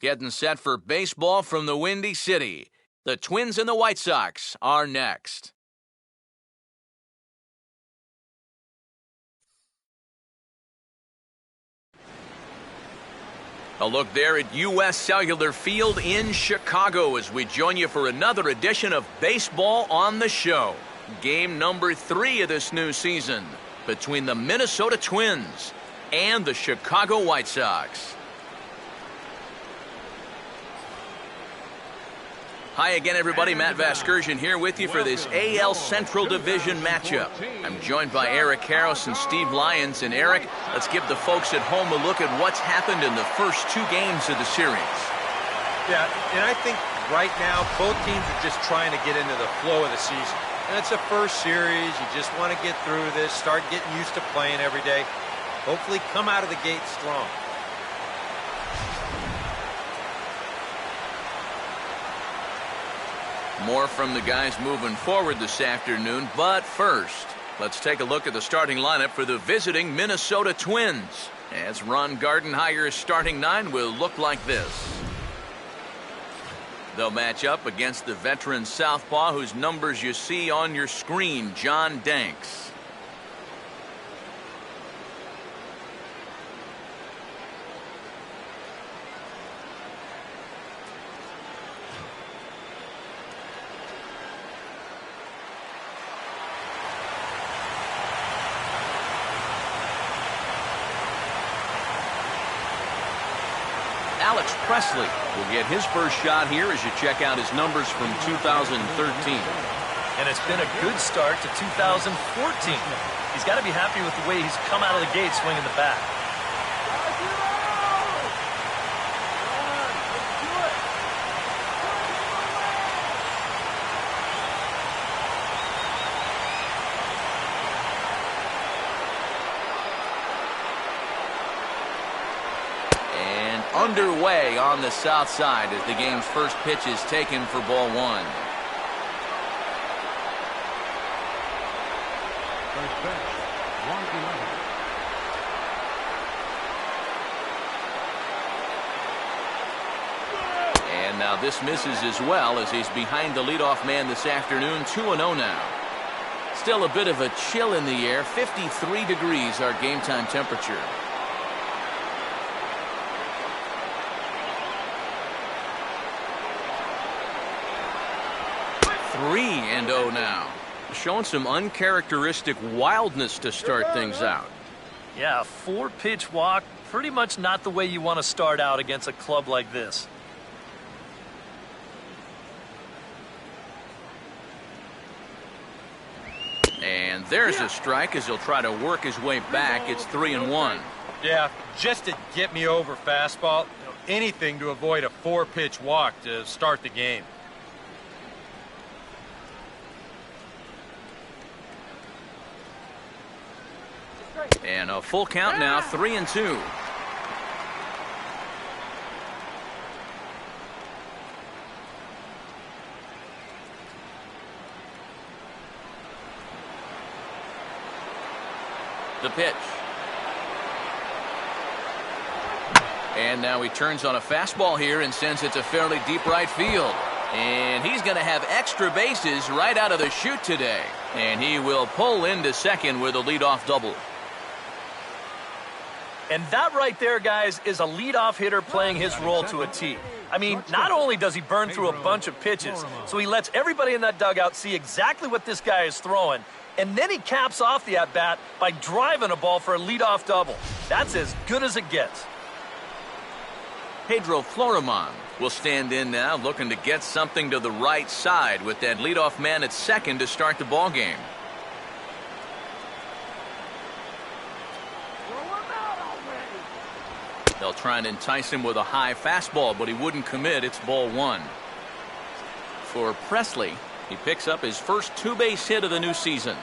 Getting set for baseball from the Windy City. The Twins and the White Sox are next. A look there at U.S. Cellular Field in Chicago as we join you for another edition of Baseball on the Show. Game number 3 of this new season between the Minnesota Twins and the Chicago White Sox. Hi again, everybody. Matt Vasgersian here with you for this AL Central Division matchup. I'm joined by Eric Harris and Steve Lyons. And Eric, let's give the folks at home a look at what's happened in the first 2 games of the series. Yeah, and I think right now both teams are just trying to get into the flow of the season. And it's a first series. You just want to get through this, start getting used to playing every day. Hopefully come out of the gate strong. More from the guys moving forward this afternoon, but first, let's take a look at the starting lineup for the visiting Minnesota Twins. As Ron Gardenhire's starting 9 will look like this. They'll match up against the veteran southpaw whose numbers you see on your screen, John Danks. Alex Presley will get his first shot here as you check out his numbers from 2013. And it's been a good start to 2014. He's got to be happy with the way he's come out of the gate swinging the bat. Underway on the south side as the game's first pitch is taken for ball 1. And now this misses as well as he's behind the leadoff man this afternoon. 2-0 now. Still a bit of a chill in the air. 53 degrees our game time temperature. 3-0 now. Showing some uncharacteristic wildness to start things out. Yeah, 4-pitch walk. Pretty much not the way you want to start out against a club like this. And there's a strike as he'll try to work his way back. It's 3-1. Yeah, just to get me over fastball. Anything to avoid a 4-pitch walk to start the game. And a full count now, 3-2. The pitch. And now he turns on a fastball here and sends it to fairly deep right field. And he's going to have extra bases right out of the chute today. And he will pull into second with a leadoff double. And that right there, guys, is a leadoff hitter playing his role to a T. I mean, not only does he burn through a bunch of pitches, so he lets everybody in that dugout see exactly what this guy is throwing, and then he caps off the at-bat by driving a ball for a leadoff double. That's as good as it gets. Pedro Florimon will stand in now, looking to get something to the right side with that leadoff man at second to start the ball game. They'll try and entice him with a high fastball, but he wouldn't commit. It's ball 1. For Presley, he picks up his first 2-base hit of the new season.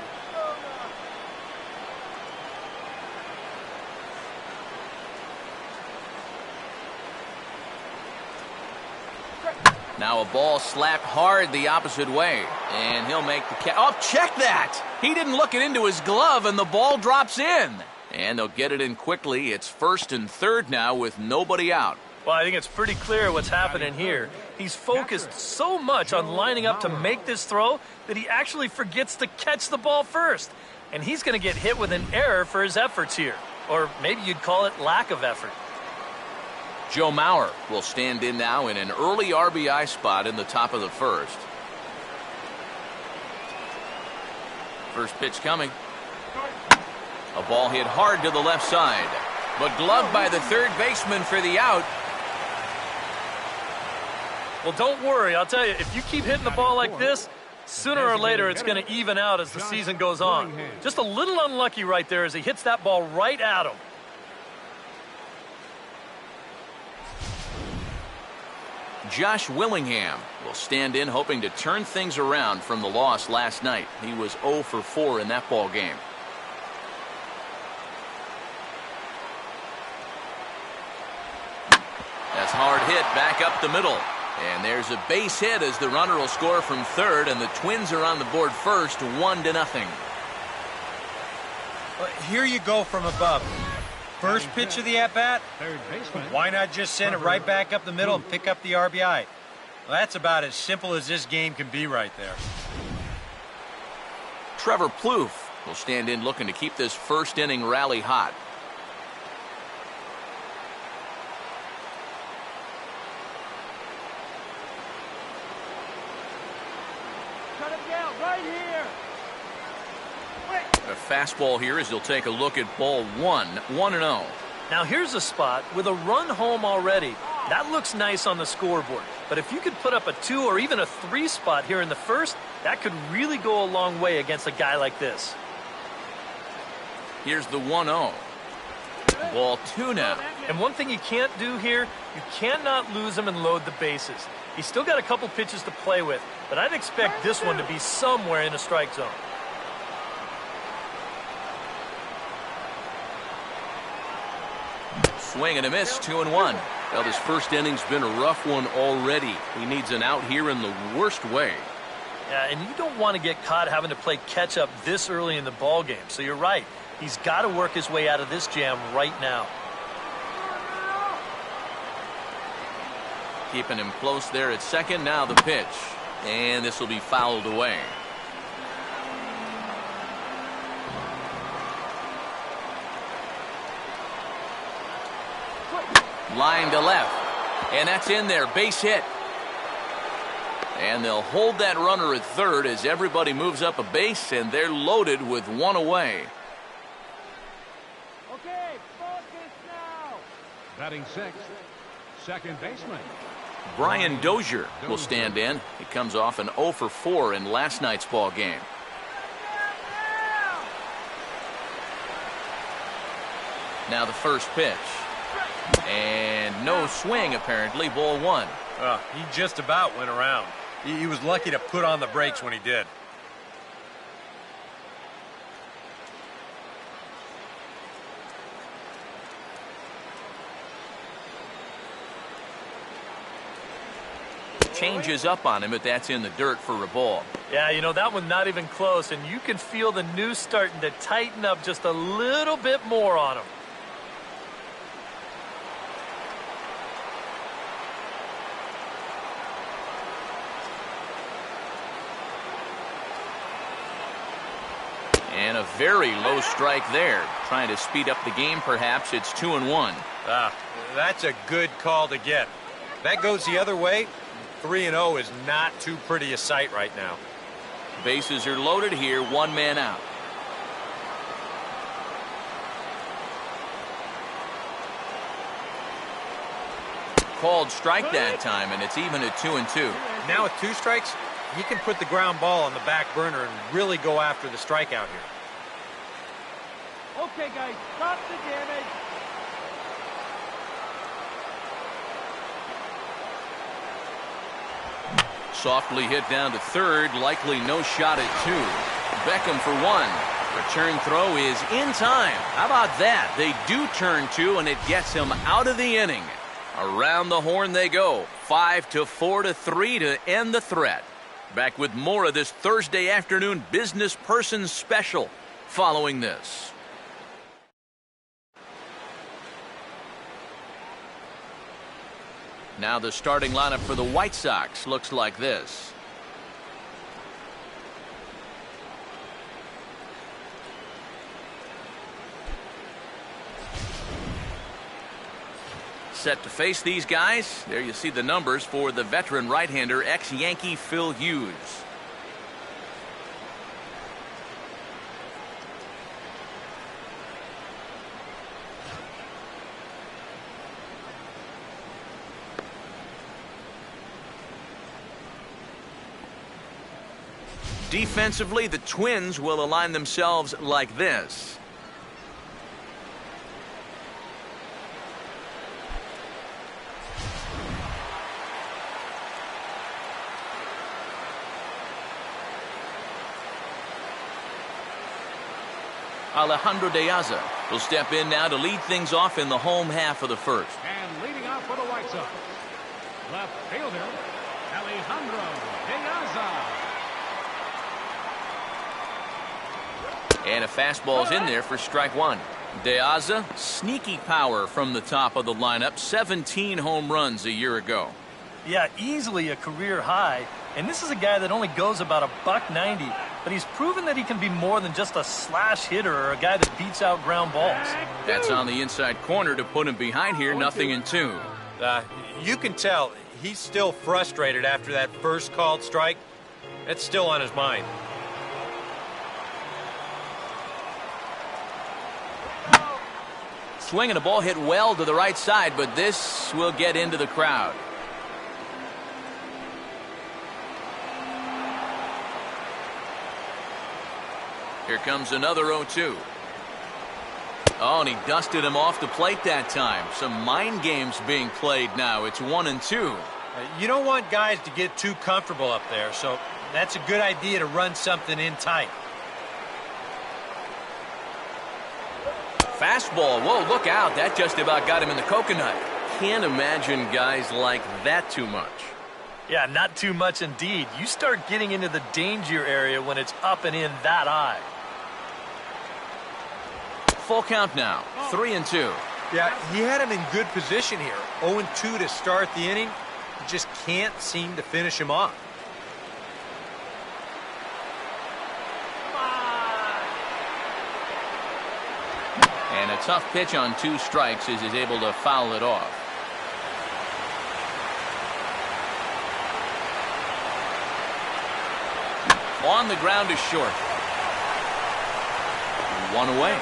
Now a ball slapped hard the opposite way, and he'll make the catch. Oh, check that! He didn't look it into his glove, and the ball drops in. And they'll get it in quickly. It's 1st and 3rd now with nobody out. Well, I think it's pretty clear what's happening here. He's focused so much on lining up to make this throw that he actually forgets to catch the ball first. And he's going to get hit with an error for his efforts here. Or maybe you'd call it lack of effort. Joe Mauer will stand in now in an early RBI spot in the top of the first. First pitch coming. A ball hit hard to the left side, but gloved by the third baseman for the out. Well, don't worry. I'll tell you, if you keep hitting the ball like this, sooner or later it's going to even out as the season goes on. Just a little unlucky right there as he hits that ball right at him. Josh Willingham will stand in hoping to turn things around from the loss last night. He was 0 for 4 in that ball game. That's hard hit back up the middle. And there's a base hit as the runner will score from third, and the Twins are on the board first, 1-0. Well, here you go from above. First pitch of the at-bat, why not just send it right back up the middle and pick up the RBI? Well, that's about as simple as this game can be right there. Trevor Plouffe will stand in looking to keep this first inning rally hot. Cut him down right here. A fastball here as he'll take a look at ball 1-0. Now here's a spot with a run home already. That looks nice on the scoreboard. But if you could put up a 2 or even a 3 spot here in the first, that could really go a long way against a guy like this. Here's the 1-0. Ball 2 now. And one thing you can't do here, you cannot lose him and load the bases. He's still got a couple pitches to play with, but I'd expect this one to be somewhere in a strike zone. Swing and a miss, 2-1. Well, this first inning's been a rough one already. He needs an out here in the worst way. Yeah, and you don't want to get caught having to play catch up this early in the ball game. So you're right. He's got to work his way out of this jam right now. Keeping him close there at second. Now the pitch. And this will be fouled away. Line to left. And that's in there. Base hit. And they'll hold that runner at third as everybody moves up a base, and they're loaded with one away. Okay, focus now. Batting sixth, second baseman. Brian Dozier will stand in. He comes off an 0 for 4 in last night's ball game. Now the first pitch. And no swing, apparently. Ball 1. He just about went around. He was lucky to put on the brakes when he did. Changes up on him, but that's in the dirt for a ball. Yeah, you know, that one's not even close, and you can feel the noose starting to tighten up just a little bit more on him. And a very low strike there. Trying to speed up the game, perhaps. It's 2-1. That's a good call to get. That goes the other way. 3-0 is not too pretty a sight right now. Bases are loaded here. One man out. Called strike that time, and it's even at 2-2. Now with 2 strikes, he can put the ground ball on the back burner and really go after the strikeout here. Okay, guys, stop the damage. Softly hit down to third. Likely no shot at 2. Beckham for 1. Return throw is in time. How about that? They do turn 2, and it gets him out of the inning. Around the horn they go. 5-4-3 to end the threat. Back with more of this Thursday afternoon business person special following this. Now the starting lineup for the White Sox looks like this. Set to face these guys. There you see the numbers for the veteran right-hander, ex-Yankee Phil Hughes. Defensively, the Twins will align themselves like this. Alejandro De Aza will step in now to lead things off in the home half of the first. And leading off for the White Sox, left fielder, Alejandro De Aza. And a fastball's in there for strike one. De Aza, sneaky power from the top of the lineup. 17 home runs a year ago. Yeah, easily a career high. And this is a guy that only goes about $190, but he's proven that he can be more than just a slash hitter or a guy that beats out ground balls. That's on the inside corner to put him behind here. 0-2. You can tell he's still frustrated after that first called strike. It's still on his mind. Swinging a ball hit well to the right side, but this will get into the crowd. Here comes another 0-2. Oh, and he dusted him off the plate that time. Some mind games being played now. It's 1-2. You don't want guys to get too comfortable up there, so that's a good idea to run something in tight. Fastball. Whoa, look out. That just about got him in the coconut. Can't imagine guys like that too much. Yeah, not too much indeed. You start getting into the danger area when it's up and in that high. Full count now. 3-2. Yeah, he had him in good position here. 0-2 to start the inning. He just can't seem to finish him off. And a tough pitch on 2 strikes as he's able to foul it off. On the ground is short. 1 away.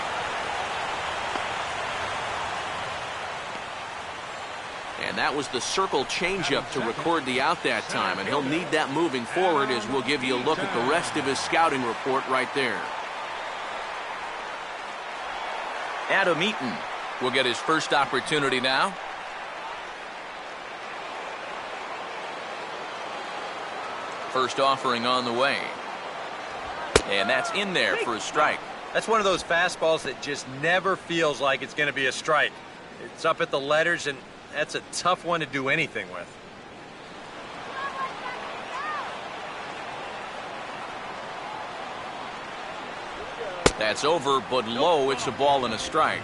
And that was the circle changeup to record the out that time. And he'll need that moving forward as we'll give you a look at the rest of his scouting report right there. Adam Eaton will get his first opportunity now. First offering on the way. And that's in there for a strike. That's one of those fastballs that just never feels like it's going to be a strike. It's up at the letters, and that's a tough one to do anything with. That's over, but low. It's a ball and a strike.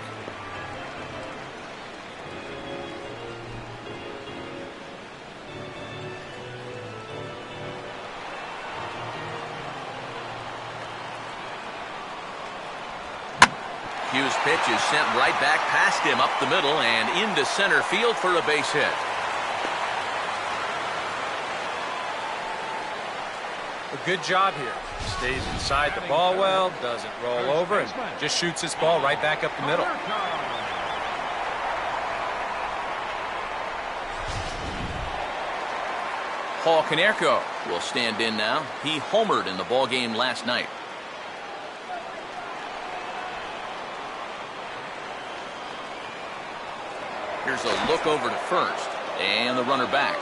Hughes' pitch is sent right back past him up the middle and into center field for a base hit. A good job here. Stays inside the ball well, doesn't roll over, and just shoots this ball right back up the middle. Paul Konerko will stand in now. He homered in the ball game last night. Here's a look over to first, and the runner back.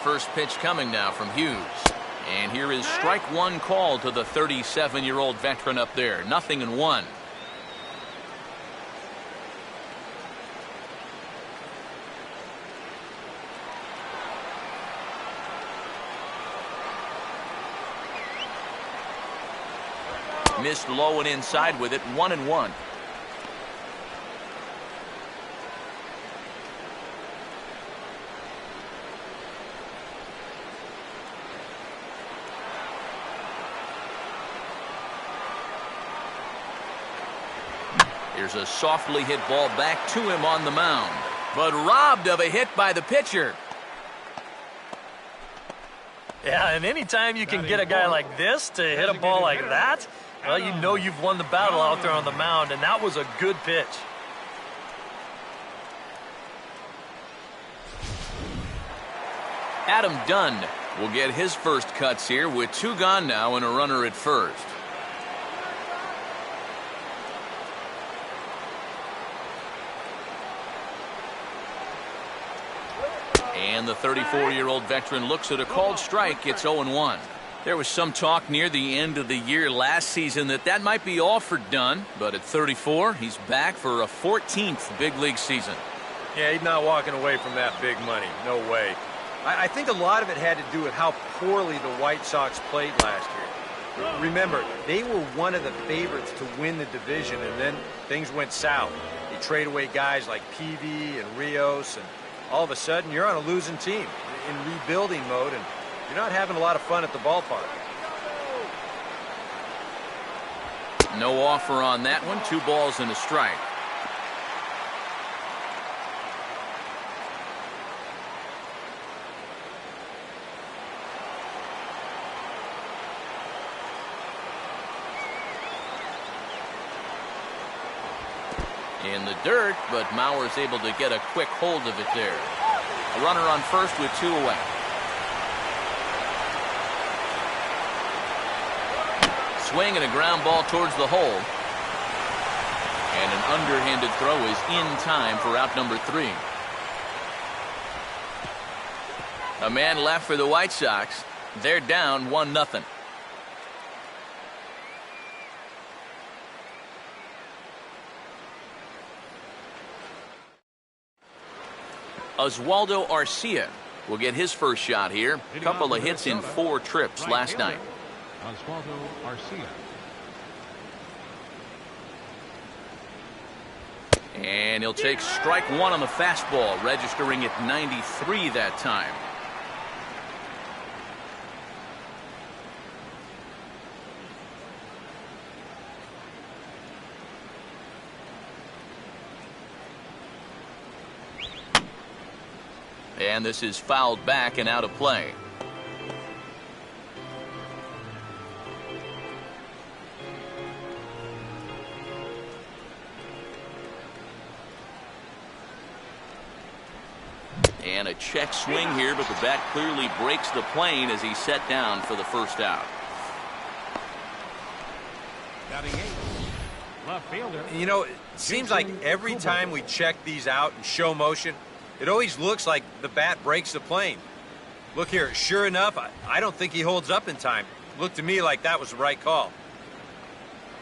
First pitch coming now from Hughes. And here is strike one called to the 37-year-old veteran up there. 0-1. Missed low and inside with it, 1-1. Here's a softly hit ball back to him on the mound, but robbed of a hit by the pitcher. Yeah, and anytime you can get a guy like this to hit a ball like that, well, you know you've won the battle out there on the mound, and that was a good pitch. Adam Dunn will get his first cuts here with 2 gone now and a runner at first. And the 34-year-old veteran looks at a called strike. It's 0-1. There was some talk near the end of the year last season that might be all for Dunn, but at 34, he's back for a 14th big league season. Yeah, he's not walking away from that big money. No way. I think a lot of it had to do with how poorly the White Sox played last year. Remember, they were one of the favorites to win the division, and then things went south. They trade away guys like Peavy and Rios, and all of a sudden you're on a losing team in rebuilding mode, and you're not having a lot of fun at the ballpark. No offer on that one. 2 balls and a strike. In the dirt, but Mauer's able to get a quick hold of it there. A runner on first with 2 away. Swing and a ground ball towards the hole. And an underhanded throw is in time for out number 3. A man left for the White Sox. They're down 1-0. Oswaldo Arcia will get his first shot here. A couple of hits in 4 trips last night. Oswaldo Arcia. And he'll take strike 1 on the fastball, registering at 93 that time. And this is fouled back and out of play. And a check swing here, but the bat clearly breaks the plane as he's set down for the first out. Batting 8. Left fielder. You know, it seems like every time we check these out and show motion, it always looks like the bat breaks the plane. Look here, sure enough, I don't think he holds up in time. Looked to me like that was the right call.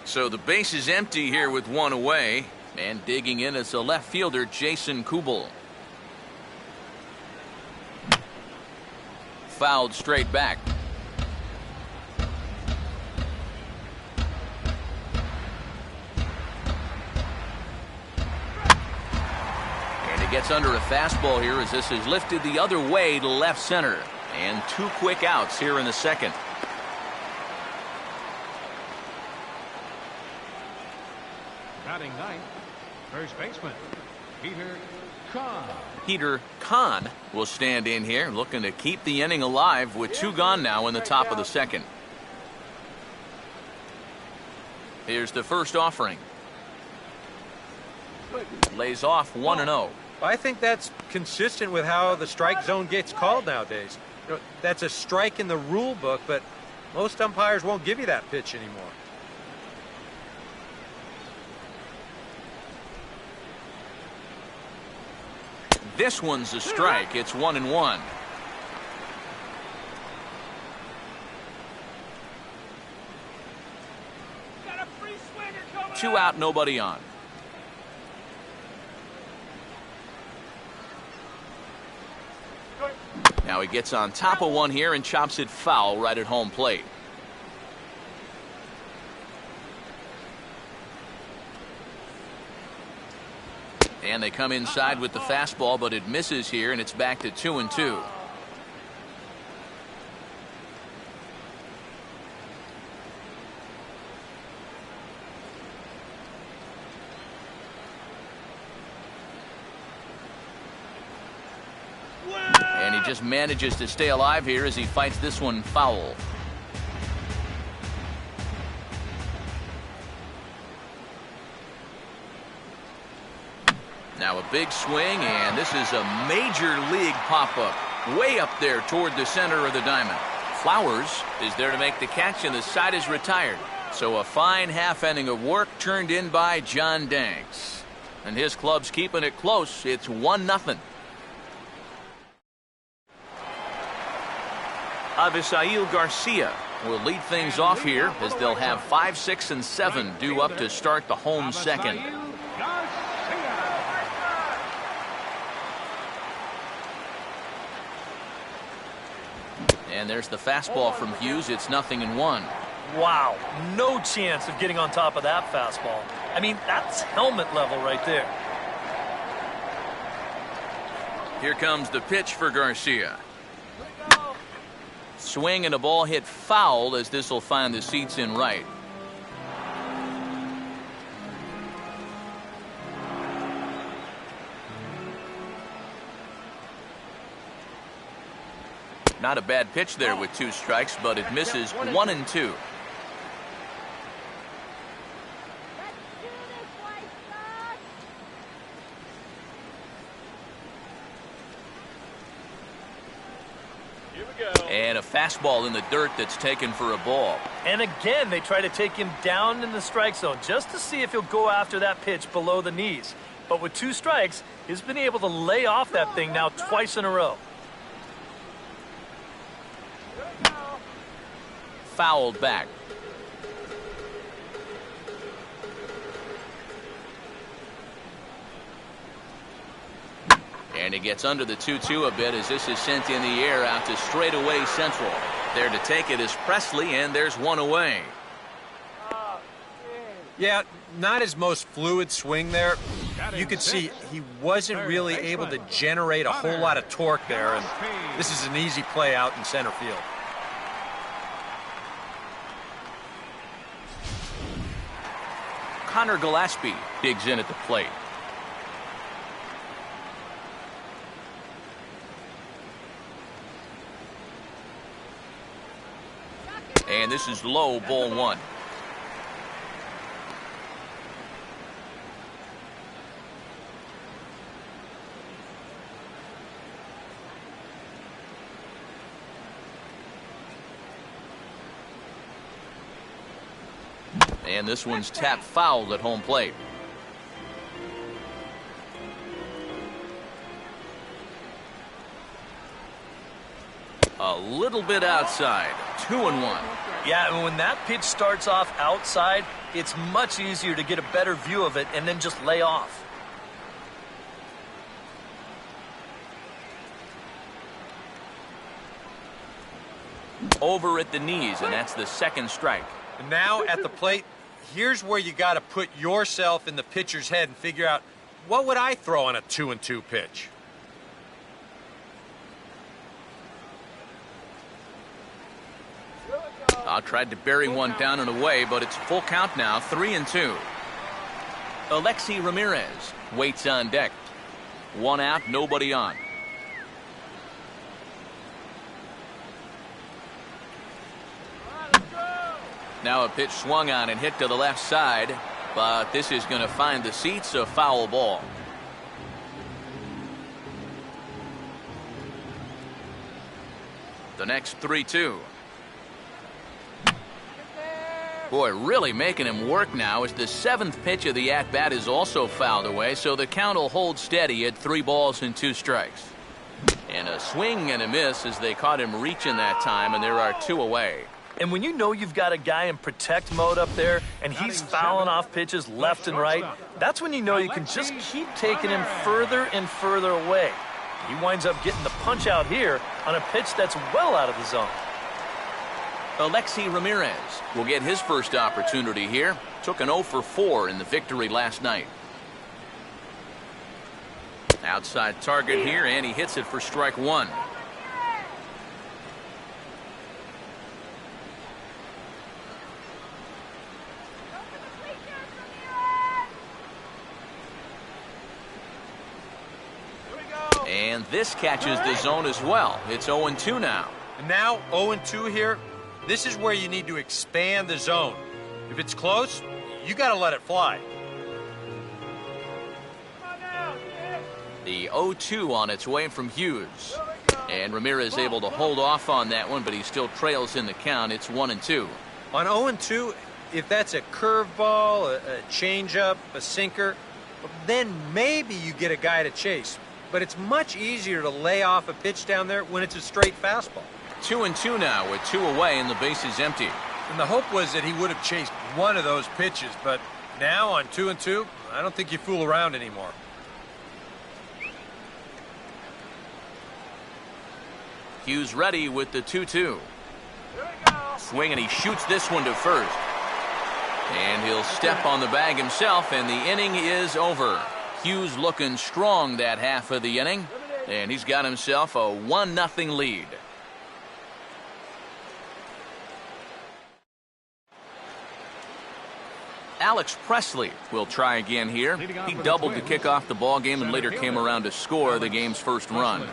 So the base is empty here with 1 away, and digging in is the left fielder, Jason Kubel. Fouled straight back. Gets under a fastball here as this is lifted the other way to left center. And 2 quick outs here in the second. Batting 9th. First baseman Peter Kahn. Peter Kahn will stand in here, looking to keep the inning alive with 2 gone now in the top of the second. Here's the first offering. Lays off 1-0. I think that's consistent with how the strike zone gets called nowadays. You know, that's a strike in the rule book, but most umpires won't give you that pitch anymore. This one's a strike. It's 1-1. 2 out, nobody on. Now he gets on top of one here and chops it foul right at home plate. And they come inside with the fastball, but it misses here, and it's back to 2-2. And he just manages to stay alive here as he fights this one foul. Now a big swing, and this is a major league pop-up. Way up there toward the center of the diamond. Flowers is there to make the catch, and the side is retired. So a fine half inning of work turned in by John Danks. And his club's keeping it close. It's 1-0. Avisail Garcia will lead things off here as they'll have 5, 6, and 7 due up to start the home second. And there's the fastball from Hughes. It's 0-1. Wow, no chance of getting on top of that fastball. I mean, that's helmet level right there. Here comes the pitch for Garcia. Swing and a ball hit foul as this will find the seats in right. Not a bad pitch there with 2 strikes, but it misses 1-2. And a fastball in the dirt that's taken for a ball. And again, they try to take him down in the strike zone just to see if he'll go after that pitch below the knees. But with 2 strikes, he's been able to lay off that thing now twice in a row. Fouled back. And it gets under the 2-2 a bit as this is sent in the air out to straightaway central. There to take it is Presley, and there's one away. Yeah, not his most fluid swing there. You could see he wasn't really able to generate a whole lot of torque there, and this is an easy play out in center field. Connor Gillespie digs in at the plate. And this is low, ball 1. And this one's tapped foul at home plate. A little bit outside. 2-1. Yeah, and when that pitch starts off outside, it's much easier to get a better view of it and then just lay off. Over at the knees, and that's the second strike. And now at the plate, here's where you got to put yourself in the pitcher's head and figure out, what would I throw on a 2-2 pitch? Tried to bury one down and away, but it's full count now, 3-2. Alexi Ramirez waits on deck. 1 out, nobody on. Now a pitch swung on and hit to the left side, but this is going to find the seats, a foul ball. The next 3-2. Boy, really making him work now as the 7th pitch of the at-bat is also fouled away, so the count will hold steady at 3 balls and 2 strikes. And a swing and a miss as they caught him reaching that time, and there are 2 away. And when you know you've got a guy in protect mode up there and he's fouling off pitches left and right, that's when you know you can just keep taking him further and further away. He winds up getting the punch out here on a pitch that's well out of the zone. Alexi Ramirez will get his first opportunity here. Took an 0 for 4 in the victory last night. Outside target here, and he hits it for strike one. And this catches the zone as well. It's 0-2 now. And now 0-2 here. This is where you need to expand the zone. If it's close, you got to let it fly. The 0-2 on its way from Hughes. And Ramirez able to hold off on that one, but he still trails in the count. It's 1-2. On 0-2, if that's a curveball, a changeup, a sinker, then maybe you get a guy to chase. But it's much easier to lay off a pitch down there when it's a straight fastball. 2-2 now with 2 away and the base is empty. And the hope was that he would have chased one of those pitches, but now on 2-2, I don't think you fool around anymore. Hughes ready with the 2-2. Swing, and he shoots this one to first. And he'll step on the bag himself, and the inning is over. Hughes looking strong that half of the inning, and he's got himself a 1-0 lead. Alex Presley will try again here. He doubled to kick off the ball game and later came around to score the game's first run.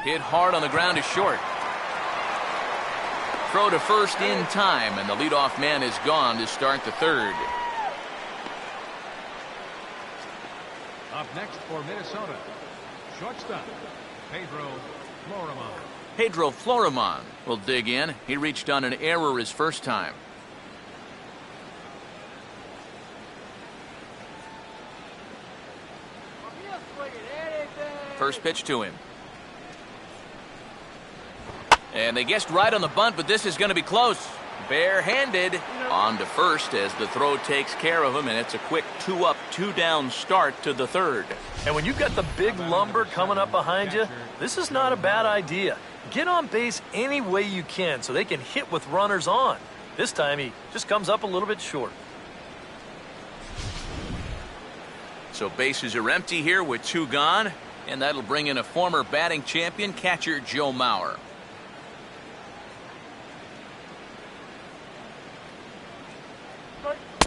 Hit hard on the ground is short. Throw to first in time, and the leadoff man is gone to start the third. Up next for Minnesota, shortstop, Pedro Florimon. Pedro Florimon will dig in. He reached on an error his first time. First pitch to him. And they guessed right on the bunt, but this is going to be close. Barehanded on to first as the throw takes care of him, and it's a quick 2-up, 2-down start to the third. And when you've got the big lumber coming up behind you, this is not a bad idea. Get on base any way you can so they can hit with runners on. This time he just comes up a little bit short. So bases are empty here with 2 gone, and that'll bring in a former batting champion, catcher Joe Mauer.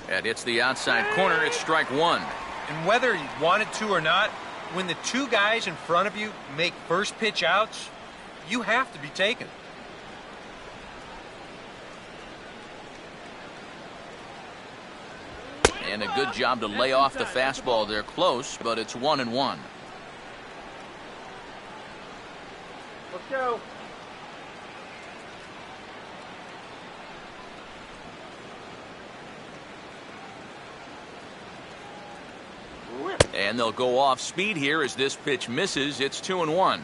That hits the outside corner. It's strike one. And whether you wanted to or not, when the 2 guys in front of you make first pitch outs, you have to be taken. And a good job to lay off the fastball. They're close, but it's 1-1. Let's go. And they'll go off speed here as this pitch misses. It's 2-1.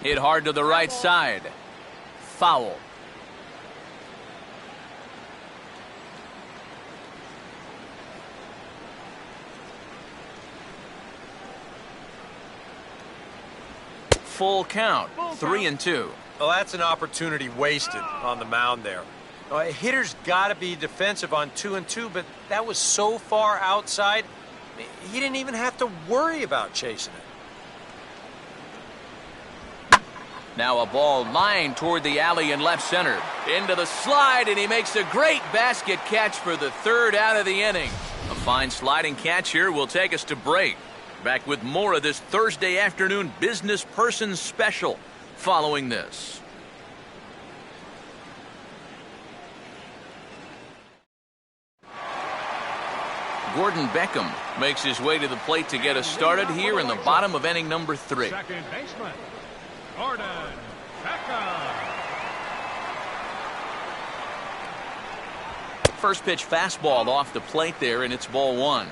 Hit hard to the right side. Foul. Full count. 3-2. Well, that's an opportunity wasted on the mound there. A hitter's got to be defensive on 2-2, but that was so far outside, he didn't even have to worry about chasing it. Now a ball lined toward the alley in left center. Into the slide, and he makes a great basket catch for the third out of the inning. A fine sliding catch here will take us to break. Back with more of this Thursday afternoon business person special following this. Gordon Beckham makes his way to the plate to get us started here in the bottom of inning number 3. Second baseman, Gordon Beckham. First pitch fastball off the plate there, and it's ball one.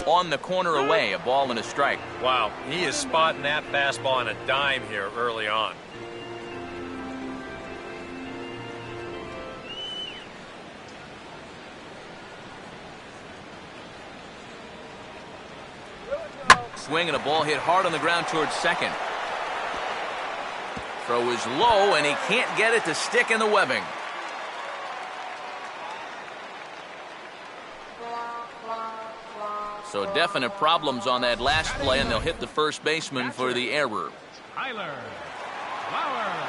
On the corner away, a ball and a strike. Wow, he is spotting that fastball on a dime here early on. Swing and a ball hit hard on the ground towards second. Throw is low, and he can't get it to stick in the webbing. So definite problems on that last play, and they'll hit the first baseman for the error. Tyler Flowers.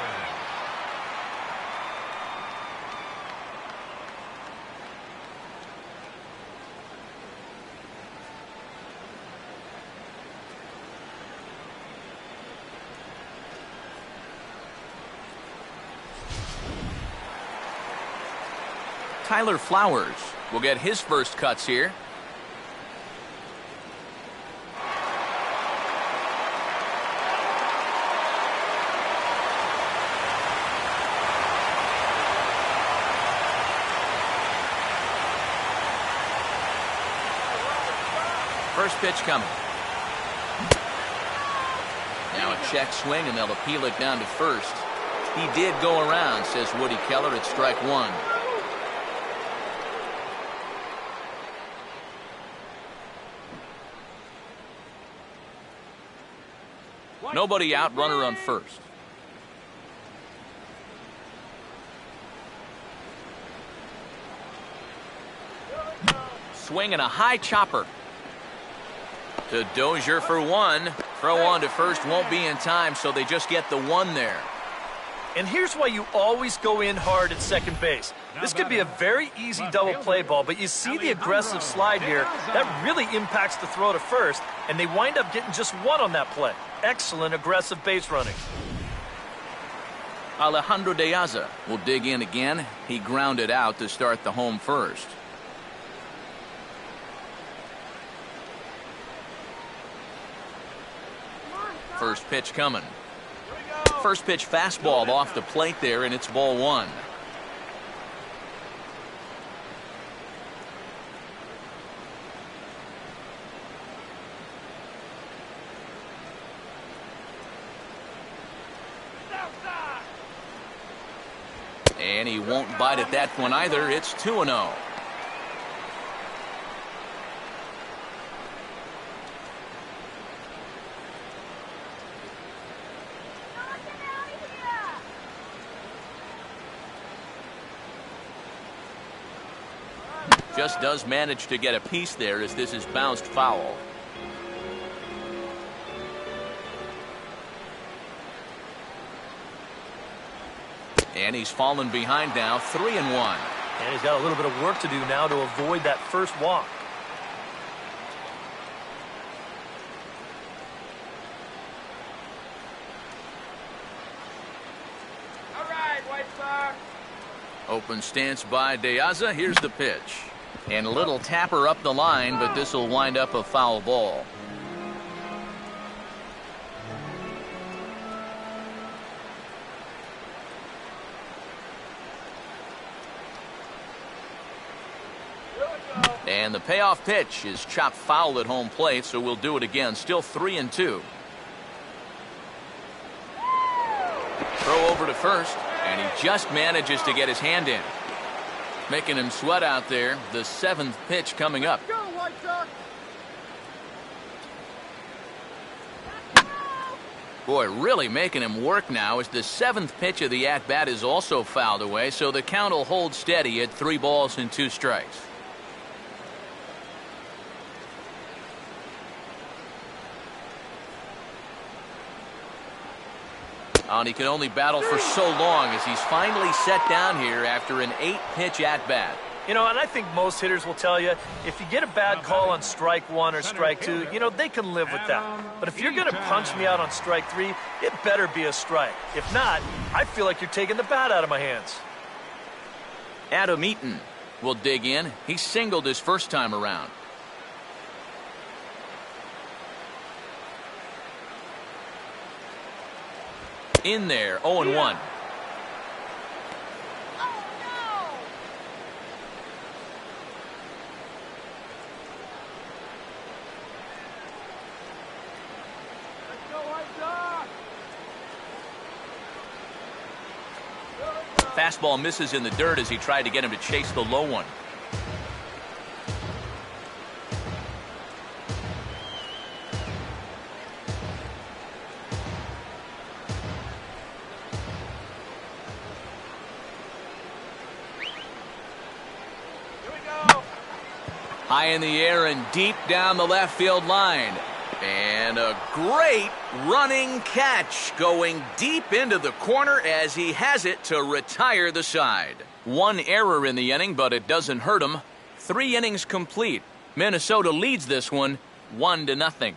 Tyler Flowers will get his first cuts here. First pitch coming. Now a check swing, and they'll appeal it down to first. He did go around, says Woody Keller, at strike one. Nobody out, runner on first. Swing and a high chopper to Dozier for one. Throw on to first won't be in time, so they just get the one there. And here's why you always go in hard at second base. This could be a very easy double play ball, but you see the aggressive slide here. That really impacts the throw to first, and they wind up getting just one on that play. Excellent aggressive base running. Alejandro De Aza will dig in again. He grounded out to start the home first. First pitch coming. First pitch fastball off the plate there, and it's ball one. And he won't bite at that one either. It's 2-0. Just does manage to get a piece there as this is bounced foul. And he's fallen behind now, 3-1. And he's got a little bit of work to do now to avoid that first walk. All right, White Sox. Open stance by De Aza. Here's the pitch. And a little tapper up the line, but this will wind up a foul ball. And the payoff pitch is chopped foul at home plate, so we'll do it again. Still 3-2. Throw over to first, and he just manages to get his hand in. Making him sweat out there. The seventh pitch coming up. Go, White Sox. Boy, really making him work now as the seventh pitch of the at-bat is also fouled away, so the count will hold steady at 3 balls and 2 strikes. And he can only battle for so long as he's finally set down here after an 8-pitch at-bat. You know, and I think most hitters will tell you, if you get a bad call on strike 1 or strike 2, you know, they can live with that. But if you're going to punch me out on strike 3, it better be a strike. If not, I feel like you're taking the bat out of my hands. Adam Eaton will dig in. He singled his first time around. In there, 0-1. Fastball misses in the dirt as he tried to get him to chase the low one. High in the air and deep down the left field line. And a great running catch going deep into the corner as he has it to retire the side. One error in the inning, but it doesn't hurt him. 3 innings complete. Minnesota leads this one 1-0.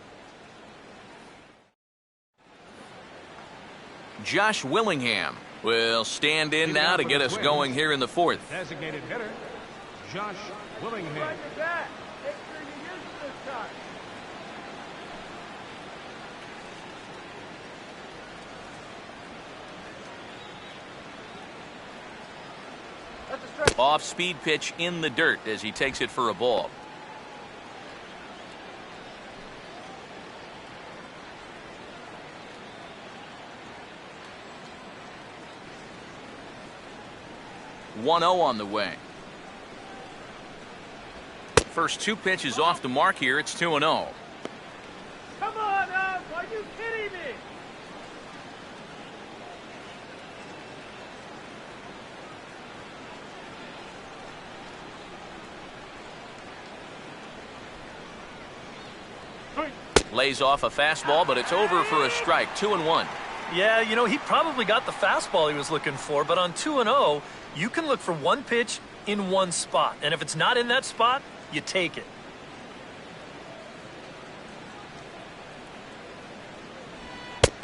Josh Willingham will stand in now to get us going here in the 4th. Designated hitter, Josh Willingham. Off-speed pitch in the dirt as he takes it for a ball. One 0 on the way. First 2 pitches off the mark here. It's 2-0. Come on, Up! Are you kidding me? Lays off a fastball, but it's over for a strike. 2-1. Yeah, you know, he probably got the fastball he was looking for, but on 2-0, you can look for one pitch in one spot. And if it's not in that spot, you take it.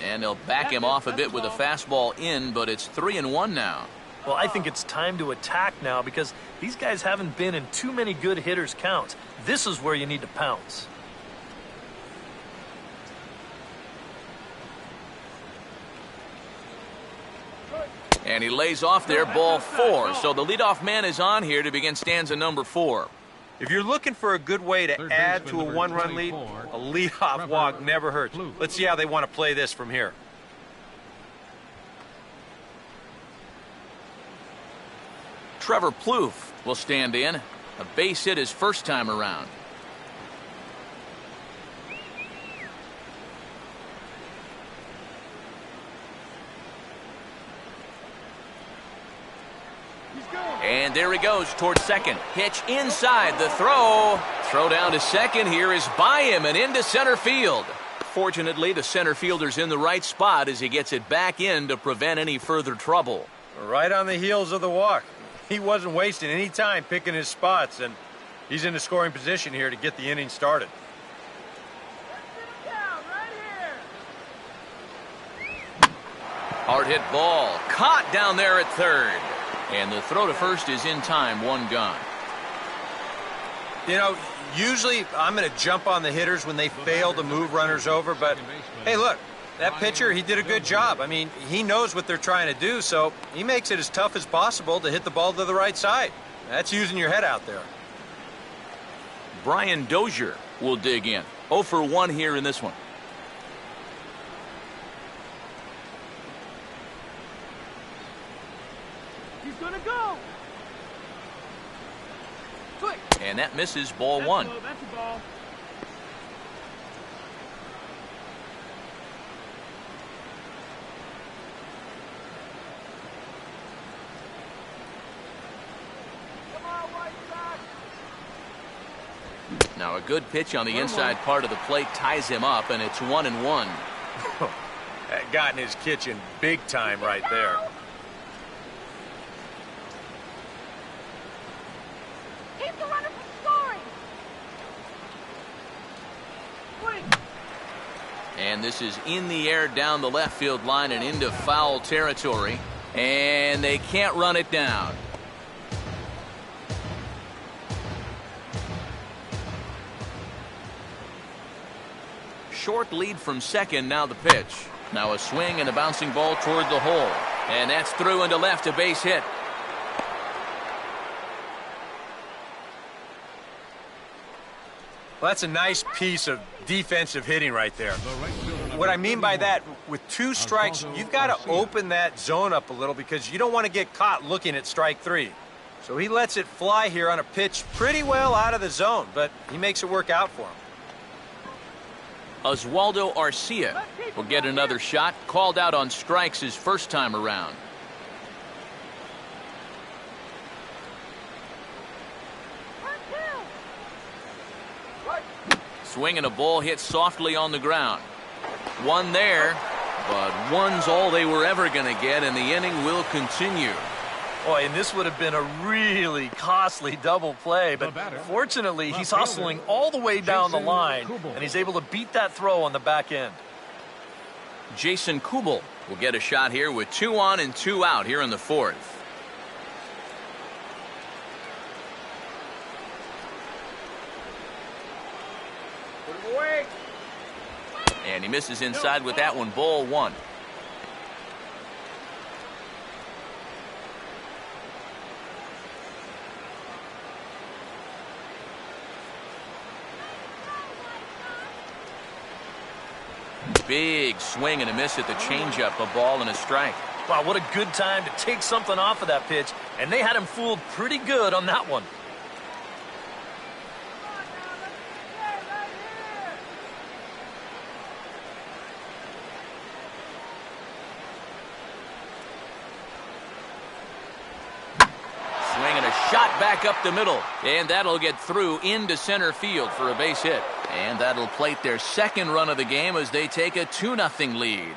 And they'll back him off a bit with a fastball in, but it's 3-1 now. Well, I think it's time to attack now because these guys haven't been in too many good hitters' counts. This is where you need to pounce. And he lays off there, ball 4. So the leadoff man is on here to begin stanza number 4. If you're looking for a good way to add to a 1-run lead, a leadoff walk never hurts. Let's see how they want to play this from here. Trevor Plouffe will stand in. A base hit his first time around. And there he goes towards second. Pitch inside the throw. Throw down to second here is by him and into center field. Fortunately, the center fielder's in the right spot as he gets it back in to prevent any further trouble. Right on the heels of the walk. He wasn't wasting any time picking his spots, and he's in a scoring position here to get the inning started. Hard hit ball. Caught down there at third. And the throw to first is in time, 1 gone. You know, usually I'm going to jump on the hitters when they fail to move runners over, but hey, look, that pitcher, he did a good job. I mean, he knows what they're trying to do, so he makes it as tough as possible to hit the ball to the right side. That's using your head out there. Brian Dozier will dig in. 0 for 1 here in this one. He's gonna go. Quick. And that misses, ball 1. That's a ball. Come on, White Sox. Now a good pitch on the inside part of the plate ties him up, and it's 1-1. That got in his kitchen big time right there. Keep the runner from scoring. And this is in the air down the left field line and into foul territory. And they can't run it down. Short lead from second, now the pitch. Now a swing and a bouncing ball toward the hole. And that's through into left, a base hit. Well, that's a nice piece of defensive hitting right there. What I mean by that, with 2 strikes, you've got to open that zone up a little because you don't want to get caught looking at strike 3. So he lets it fly here on a pitch pretty well out of the zone, but he makes it work out for him. Oswaldo Arcia will get another shot, called out on strikes his first time around. Swing and a ball hit softly on the ground. One there, but one's all they were ever going to get, and the inning will continue. Boy, and this would have been a really costly double play, but fortunately, he's hustling all the way down the line, and he's able to beat that throw on the back end. Jason Kubel will get a shot here with 2 on and 2 out here in the 4th. And he misses inside with that one, ball 1. Big swing and a miss at the changeup, a ball and a strike. Wow, what a good time to take something off of that pitch, and they had him fooled pretty good on that one. Shot back up the middle, and that'll get through into center field for a base hit. And that'll plate their second run of the game as they take a 2-0 lead.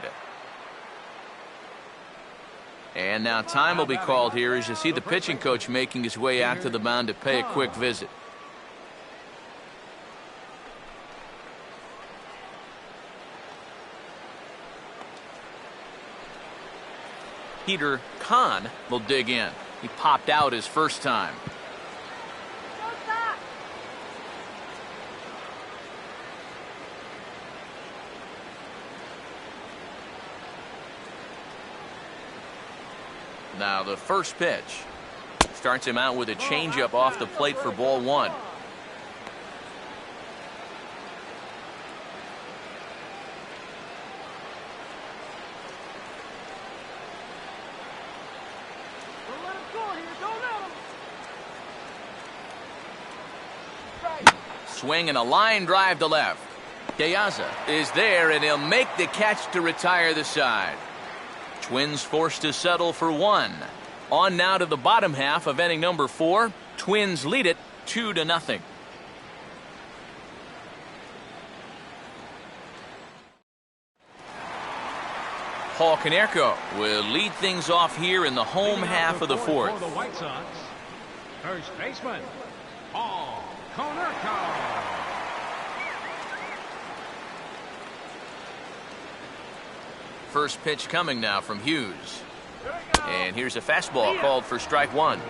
And now time will be called here as you see the pitching coach making his way out to the mound to pay a quick visit. Peter Kahn will dig in. He popped out his first time. Now the first pitch starts him out with a changeup off the plate for ball 1. Swing and a line drive to left. Piazza is there, and he'll make the catch to retire the side. Twins forced to settle for 1. On now to the bottom half of inning number 4. Twins lead it 2-0. Paul Konerko will lead things off here in the home half of the 4th. For the White Sox, first baseman, Paul Konerko. First pitch coming now from Hughes. And here's a fastball called for strike 1.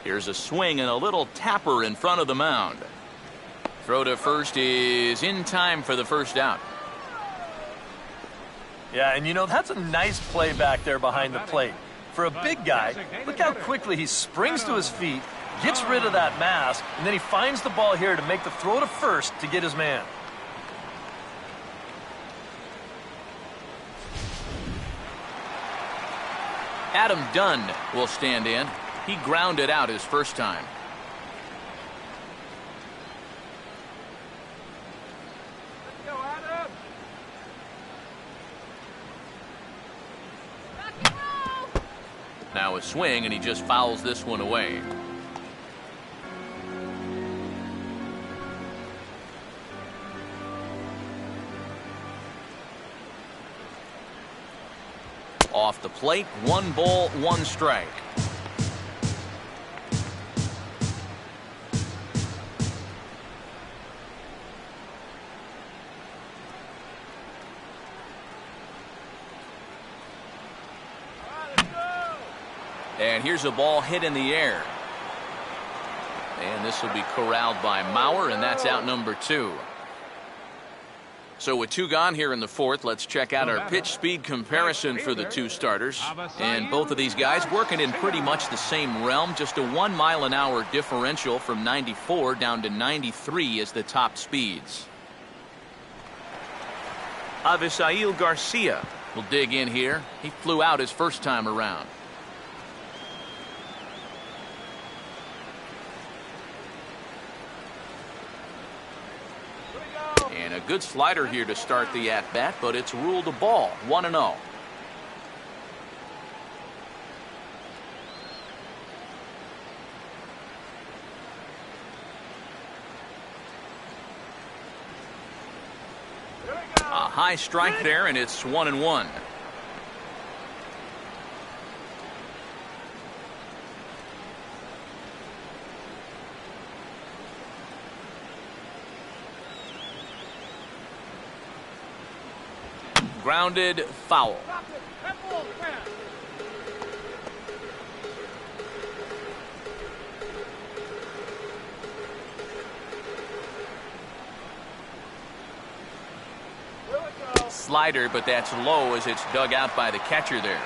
Here's a swing and a little tapper in front of the mound. Throw to first is in time for the first out. Yeah, and you know, that's a nice play back there behind the plate. For a big guy, look how quickly he springs to his feet, gets rid of that mass, and then he finds the ball here to make the throw to first to get his man. Adam Dunn will stand in. He grounded out his first time. Now a swing, and he just fouls this one away. Off the plate, 1 ball, 1 strike. And here's a ball hit in the air. And this will be corralled by Mauer, and that's out number 2. So with 2 gone here in the 4th, let's check out our pitch speed comparison for the 2 starters. And both of these guys working in pretty much the same realm. Just a 1 mile an hour differential from 94 down to 93 is the top speeds. Avisail Garcia will dig in here. He flew out his first time around. And a good slider here to start the at-bat, but it's ruled a ball, 1-0. A high strike there, and it's 1-1. Grounded, foul. Slider, but that's low as it's dug out by the catcher there.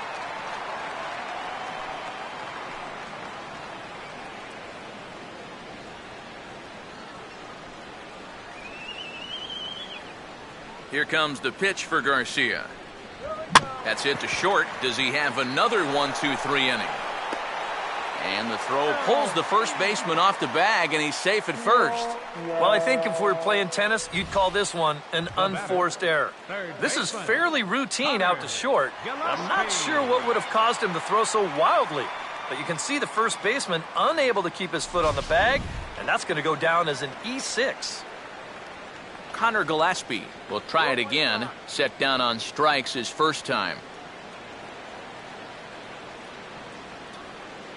Here comes the pitch for Garcia. That's hit to short. Does he have another 1-2-3 inning? And the throw pulls the first baseman off the bag, and he's safe at first. Well, I think if we were playing tennis, you'd call this one an unforced error. This is fairly routine out to short. I'm not sure what would have caused him to throw so wildly, but you can see the first baseman unable to keep his foot on the bag, and that's going to go down as an E6. Connor Gillespie will try it again. Set down on strikes his first time.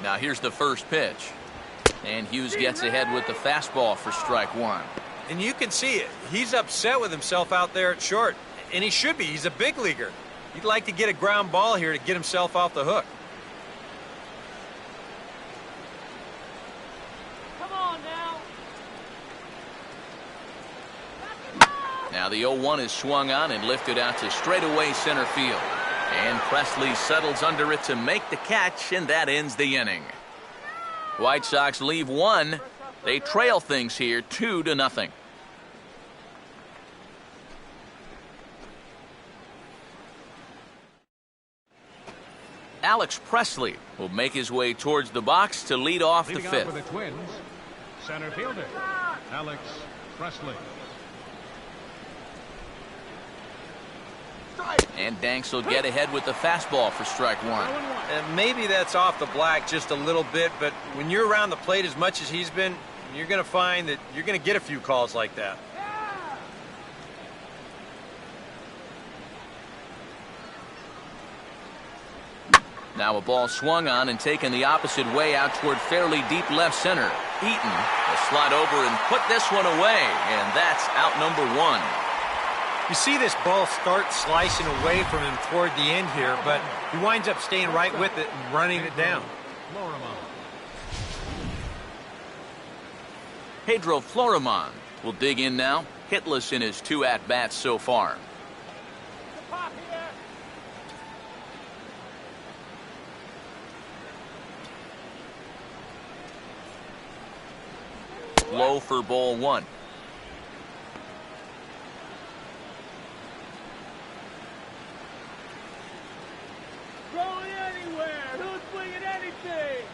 Now here's the first pitch. And Hughes gets ahead with the fastball for strike 1. And you can see it. He's upset with himself out there at short. And he should be. He's a big leaguer. He'd like to get a ground ball here to get himself off the hook. Come on now. Now the 0-1 is swung on and lifted out to straightaway center field. And Presley settles under it to make the catch, and that ends the inning. White Sox leave 1. They trail things here 2-0. Alex Presley will make his way towards the box to lead off the 5th. For the Twins, center fielder Alex Presley. And Danks will get ahead with the fastball for strike 1. And maybe that's off the black just a little bit, but when you're around the plate as much as he's been, you're going to find that you're going to get a few calls like that. Now a ball swung on and taken the opposite way out toward fairly deep left center. Eaton will slide over and put this one away, and that's out number 1. You see this ball start slicing away from him toward the end here, but he winds up staying right with it and running it down. Pedro Florimon will dig in now, hitless in his 2 at-bats so far. Low for ball 1. Going anywhere. Who's swinging anything?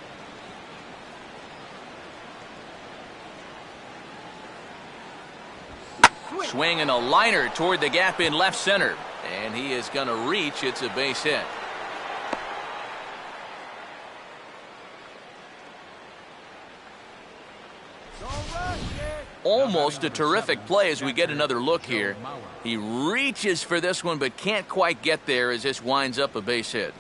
Swinging a liner toward the gap in left center. And he is going to reach. It's a base hit. Almost a terrific play as we get another look here. He reaches for this one but can't quite get there as this winds up a base hit.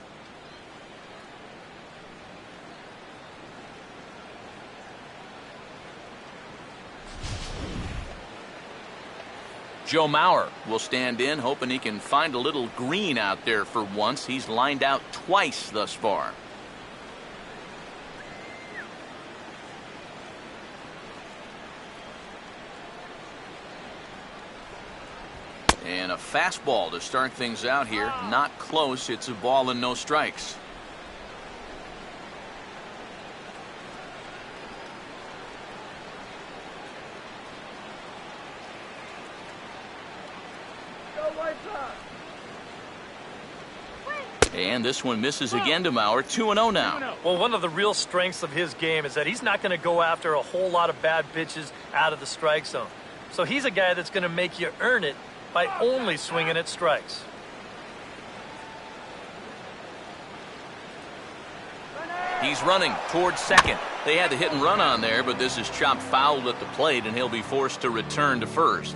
Joe Mauer will stand in, hoping he can find a little green out there for once. He's lined out twice thus far. And a fastball to start things out here. Not close. It's a ball and no strikes. And this one misses again to Mauer. 2-0 now. Well, one of the real strengths of his game is that he's not going to go after a whole lot of bad pitches out of the strike zone. So he's a guy that's going to make you earn it by only swinging at strikes. He's running towards second. They had the hit and run on there, but this is chopped foul at the plate, and he'll be forced to return to first.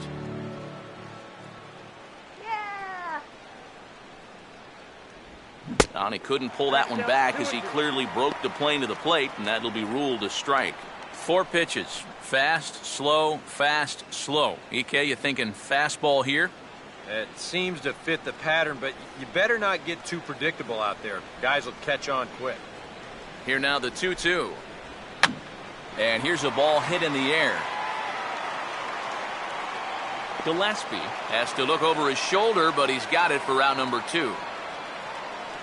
And he couldn't pull that one back as he clearly broke the plane to the plate, and that'll be ruled a strike. 4 pitches. Fast, slow, fast, slow. EK, you thinking fastball here? It seems to fit the pattern, but you better not get too predictable out there. Guys will catch on quick. Here now the 2-2. And here's a ball hit in the air. Gillespie has to look over his shoulder, but he's got it for out number 2.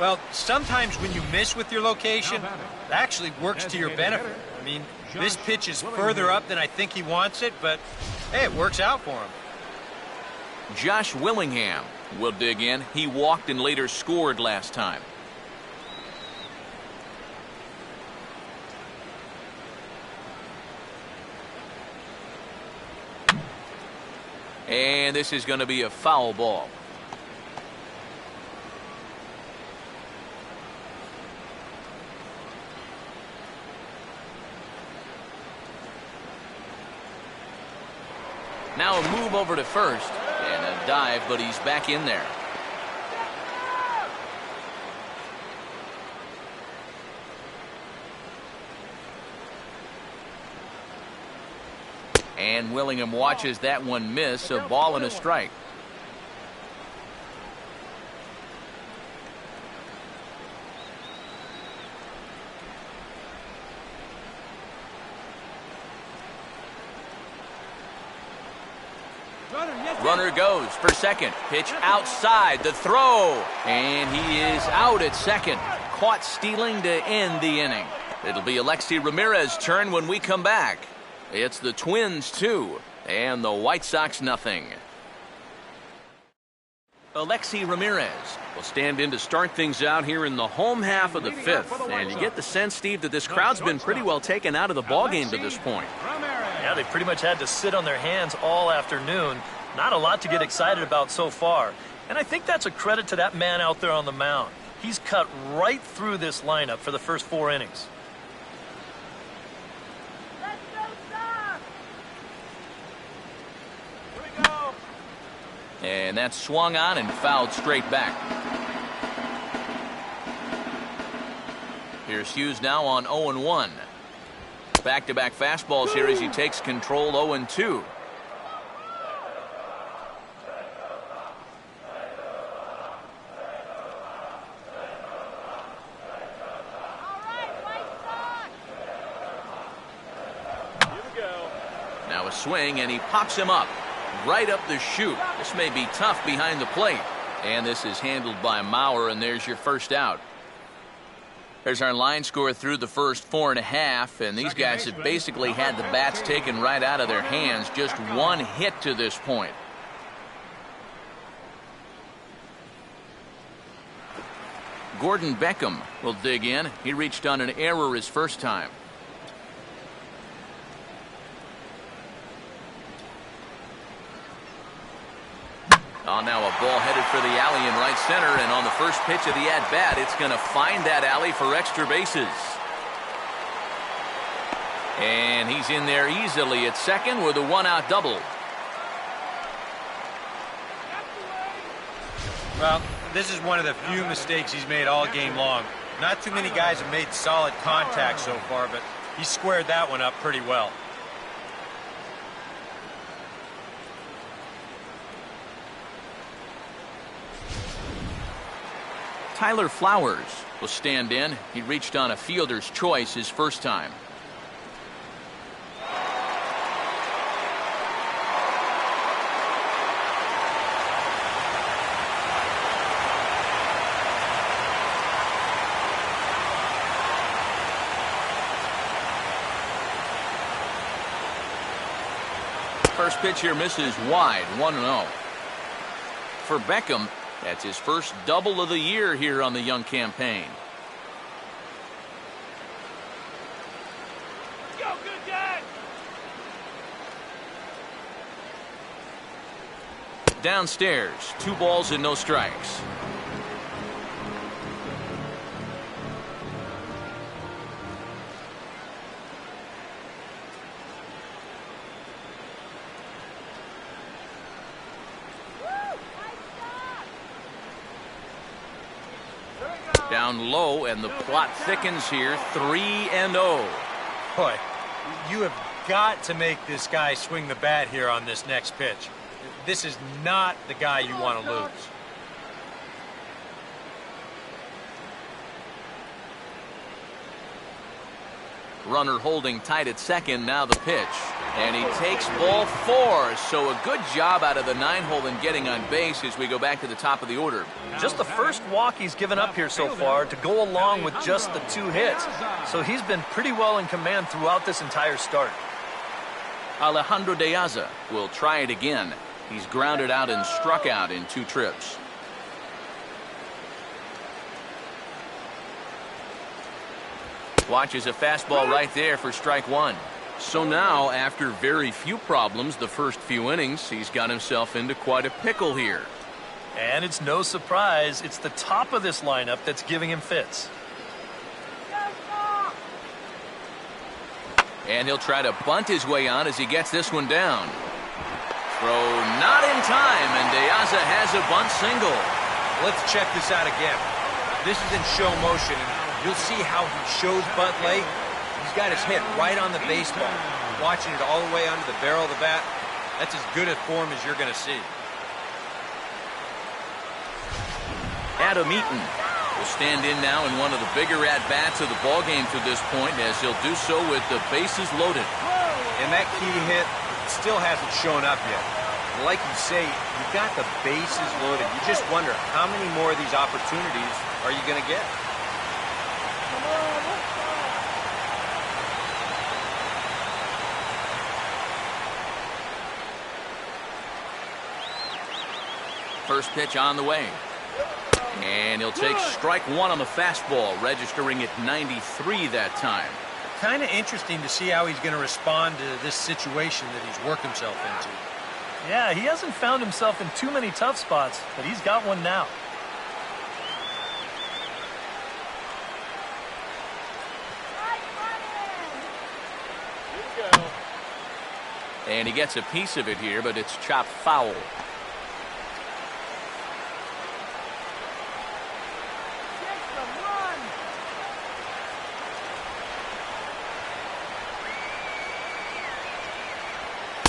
Well, sometimes when you miss with your location, it actually works to your benefit. I mean, this pitch is further up than I think he wants it, but hey, it works out for him. Josh Willingham will dig in. He walked and later scored last time. And this is going to be a foul ball. Now a move over to first and a dive, but he's back in there. And Willingham watches that one miss. A ball and a strike. Runner goes for second. Pitch outside. The throw. And he is out at second. Caught stealing to end the inning. It'll be Alexi Ramirez's turn when we come back. It's the Twins 2 and the White Sox nothing. Alexi Ramirez will stand in to start things out here in the home half of the 5th. And you get the sense, Steve, that this crowd's been pretty well taken out of the ballgame to this point. Yeah, they pretty much had to sit on their hands all afternoon. Not a lot to get excited about so far. And I think that's a credit to that man out there on the mound. He's cut right through this lineup for the first 4 innings. And that's swung on and fouled straight back. Here's Hughes now on 0-1. Back-to-back fastballs here as he takes control. 0-2. Now a swing, and he pops him up. Right up the chute. This may be tough behind the plate. And this is handled by Mauer, and there's your first out. There's our line score through the first 4.5, and these guys have basically had the bats taken right out of their hands. Just one hit to this point. Gordon Beckham will dig in. He reached on an error his first time. Oh, now a ball headed for the alley in right center, and on the first pitch of the at-bat, it's going to find that alley for extra bases. And he's in there easily at second with a one-out double. Well, this is one of the few mistakes he's made all game long. Not too many guys have made solid contact so far, but he squared that one up pretty well. Tyler Flowers will stand in. He reached on a fielder's choice his first time. First pitch here misses wide, 1-0. For Beckham, that's his first double of the year here on the young campaign. Go, good guy. Downstairs, 2 balls and no strikes. Down low, and the plot thickens here, 3-0. Boy, you have got to make this guy swing the bat here on this next pitch. This is not the guy you want to lose. Runner holding tight at second, now the pitch. And he takes ball 4, so a good job out of the 9-hole in getting on base as we go back to the top of the order. Just the first walk he's given up here so far to go along with just the 2 hits. So he's been pretty well in command throughout this entire start. Alejandro De Aza will try it again. He's grounded out and struck out in 2 trips. Watches a fastball right there for strike 1. So now, after very few problems the first few innings, he's got himself into quite a pickle here. And it's no surprise, it's the top of this lineup that's giving him fits. And he'll try to bunt his way on as he gets this one down. Throw not in time, and De Aza has a bunt single. Let's check this out again. This is in show motion, and you'll see how he shows bunt late. He's got his hit right on the baseball, watching it all the way onto the barrel of the bat. That's as good a form as you're going to see. Adam Eaton will stand in now in one of the bigger at-bats of the ballgame to this point, as he'll do so with the bases loaded. And that key hit still hasn't shown up yet. Like you say, you've got the bases loaded. You just wonder, how many more of these opportunities are you going to get? First pitch on the way. And he'll take strike 1 on the fastball, registering at 93 that time. Kind of interesting to see how he's going to respond to this situation that he's worked himself into. Yeah, he hasn't found himself in too many tough spots, but he's got one now. And he gets a piece of it here, but it's chopped foul.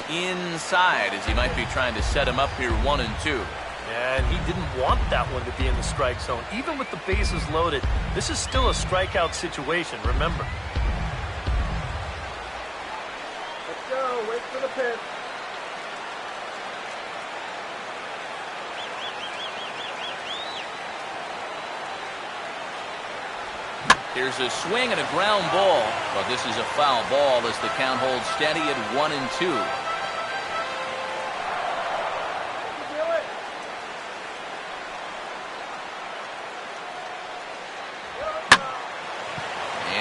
Inside, as he might be trying to set him up here 1-2. And he didn't want that one to be in the strike zone. Even with the bases loaded, this is still a strikeout situation, remember. Let's go. Wait for the pitch. Here's a swing and a ground ball, but this is a foul ball as the count holds steady at 1-2.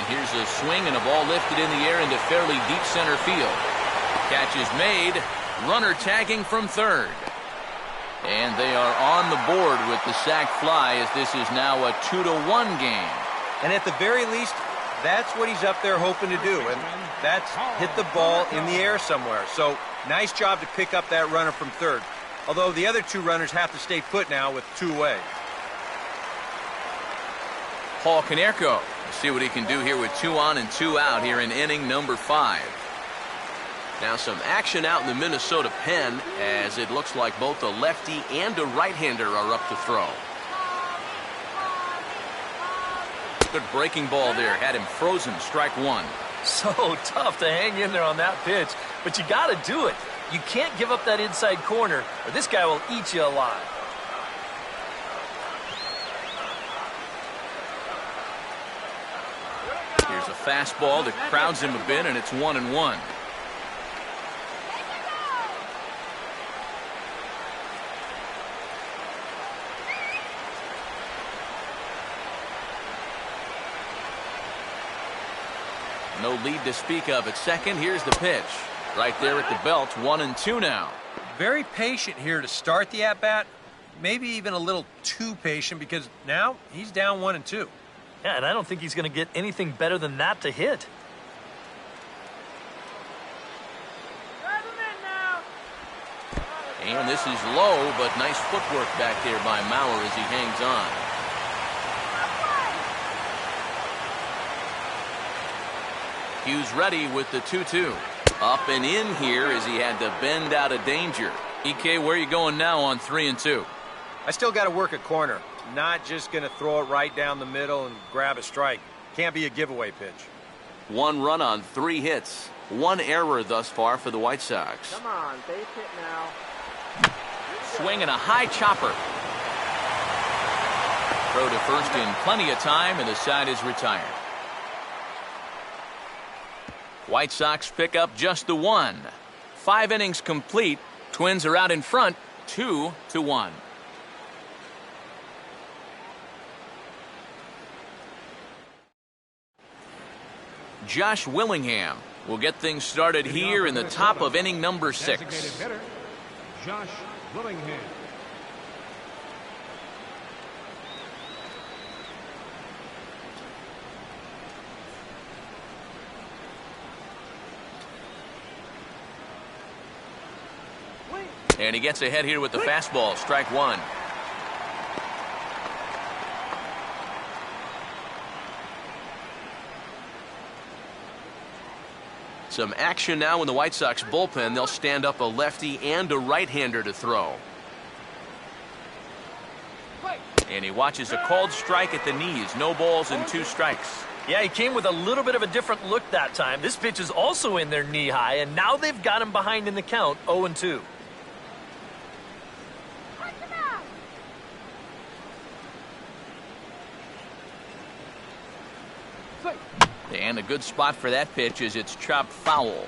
Here's a swing and a ball lifted in the air into fairly deep center field. Catch is made. Runner tagging from third. And they are on the board with the sac fly, as this is now a 2-1 game. And at the very least, that's what he's up there hoping to do. And that's hit the ball in the air somewhere. So nice job to pick up that runner from third. Although the other 2 runners have to stay put now with 2 away. Paul Konerko. See what he can do here with 2 on and 2 out here in inning number 5. Now some action out in the Minnesota pen, as it looks like both a lefty and a right-hander are up to throw. Good breaking ball there, had him frozen, strike 1. So tough to hang in there on that pitch, but you got to do it. You can't give up that inside corner, or this guy will eat you alive. Here's a fastball that crowds him a bit, and it's 1-1. No lead to speak of at second. Here's the pitch. Right there at the belt, 1-2 now. Very patient here to start the at-bat. Maybe even a little too patient because now he's down 1-2. Yeah, and I don't think he's going to get anything better than that to hit. And this is low, but nice footwork back there by Mauer as he hangs on. Hughes ready with the 2-2. Up and in here as he had to bend out of danger. EK, where are you going now on 3-2? I still got to work a corner. Not just going to throw it right down the middle and grab a strike. Can't be a giveaway pitch. 1 run on 3 hits. 1 error thus far for the White Sox. Come on, base hit now. Swing and a high chopper. Throw to first in plenty of time, and the side is retired. White Sox pick up just the 1. 5 innings complete. Twins are out in front, 2-1. Josh Willingham will get things started here in the top of inning number 6. Designated hitter, Josh Willingham. And he gets ahead here with the fastball, strike 1. Some action now in the White Sox bullpen. They'll stand up a lefty and a right-hander to throw. And he watches a called strike at the knees. No balls and 2 strikes. Yeah, he came with a little bit of a different look that time. This pitch is also in there knee-high, and now they've got him behind in the count, 0-2. And a good spot for that pitch is it's chopped foul.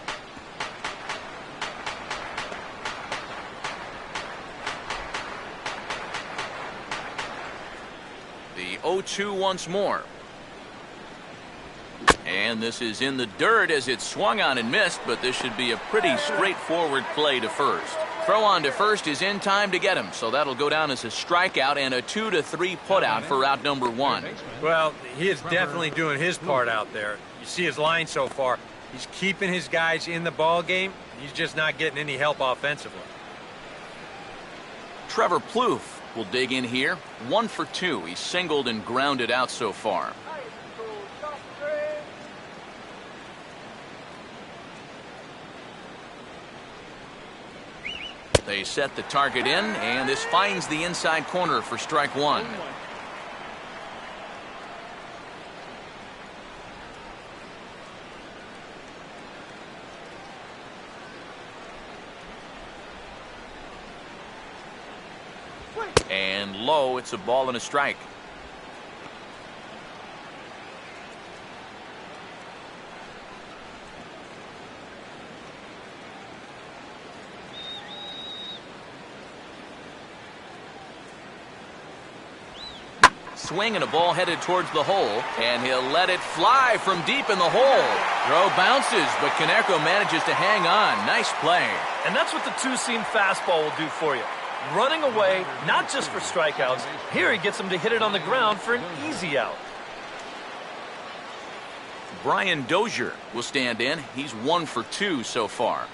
The 0-2 once more. And this is in the dirt as it swung on and missed, but this should be a pretty straightforward play to first. Throw on to first is in time to get him, so that'll go down as a strikeout and a 2-3 putout for out number 1. Well, he is definitely doing his part out there. You see his line so far. He's keeping his guys in the ball game. He's just not getting any help offensively. Trevor Plouffe will dig in here. 1 for 2. He's singled and grounded out so far. They set the target in, and this finds the inside corner for strike 1. And low, it's a ball and a strike. Swing and a ball headed towards the hole, and he'll let it fly from deep in the hole. Throw bounces, but Kaneko manages to hang on. Nice play. And that's what the 2-seam fastball will do for you. Running away, not just for strikeouts. Here he gets him to hit it on the ground for an easy out. Brian Dozier will stand in. He's 1 for 2 so far.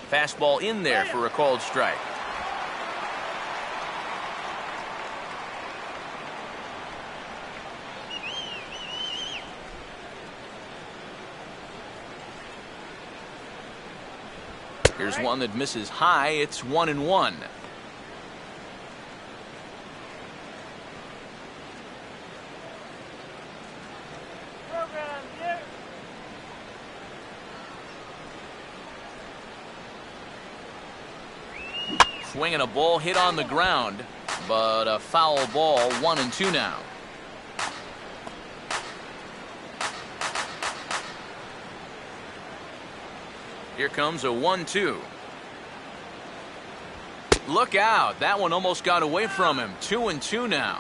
Fastball in there for a called strike. Here's one that misses high. It's 1-1. Swinging a ball hit on the ground, but a foul ball. 1-2 now. Here comes a 1-2. Look out. That one almost got away from him. 2-2 now.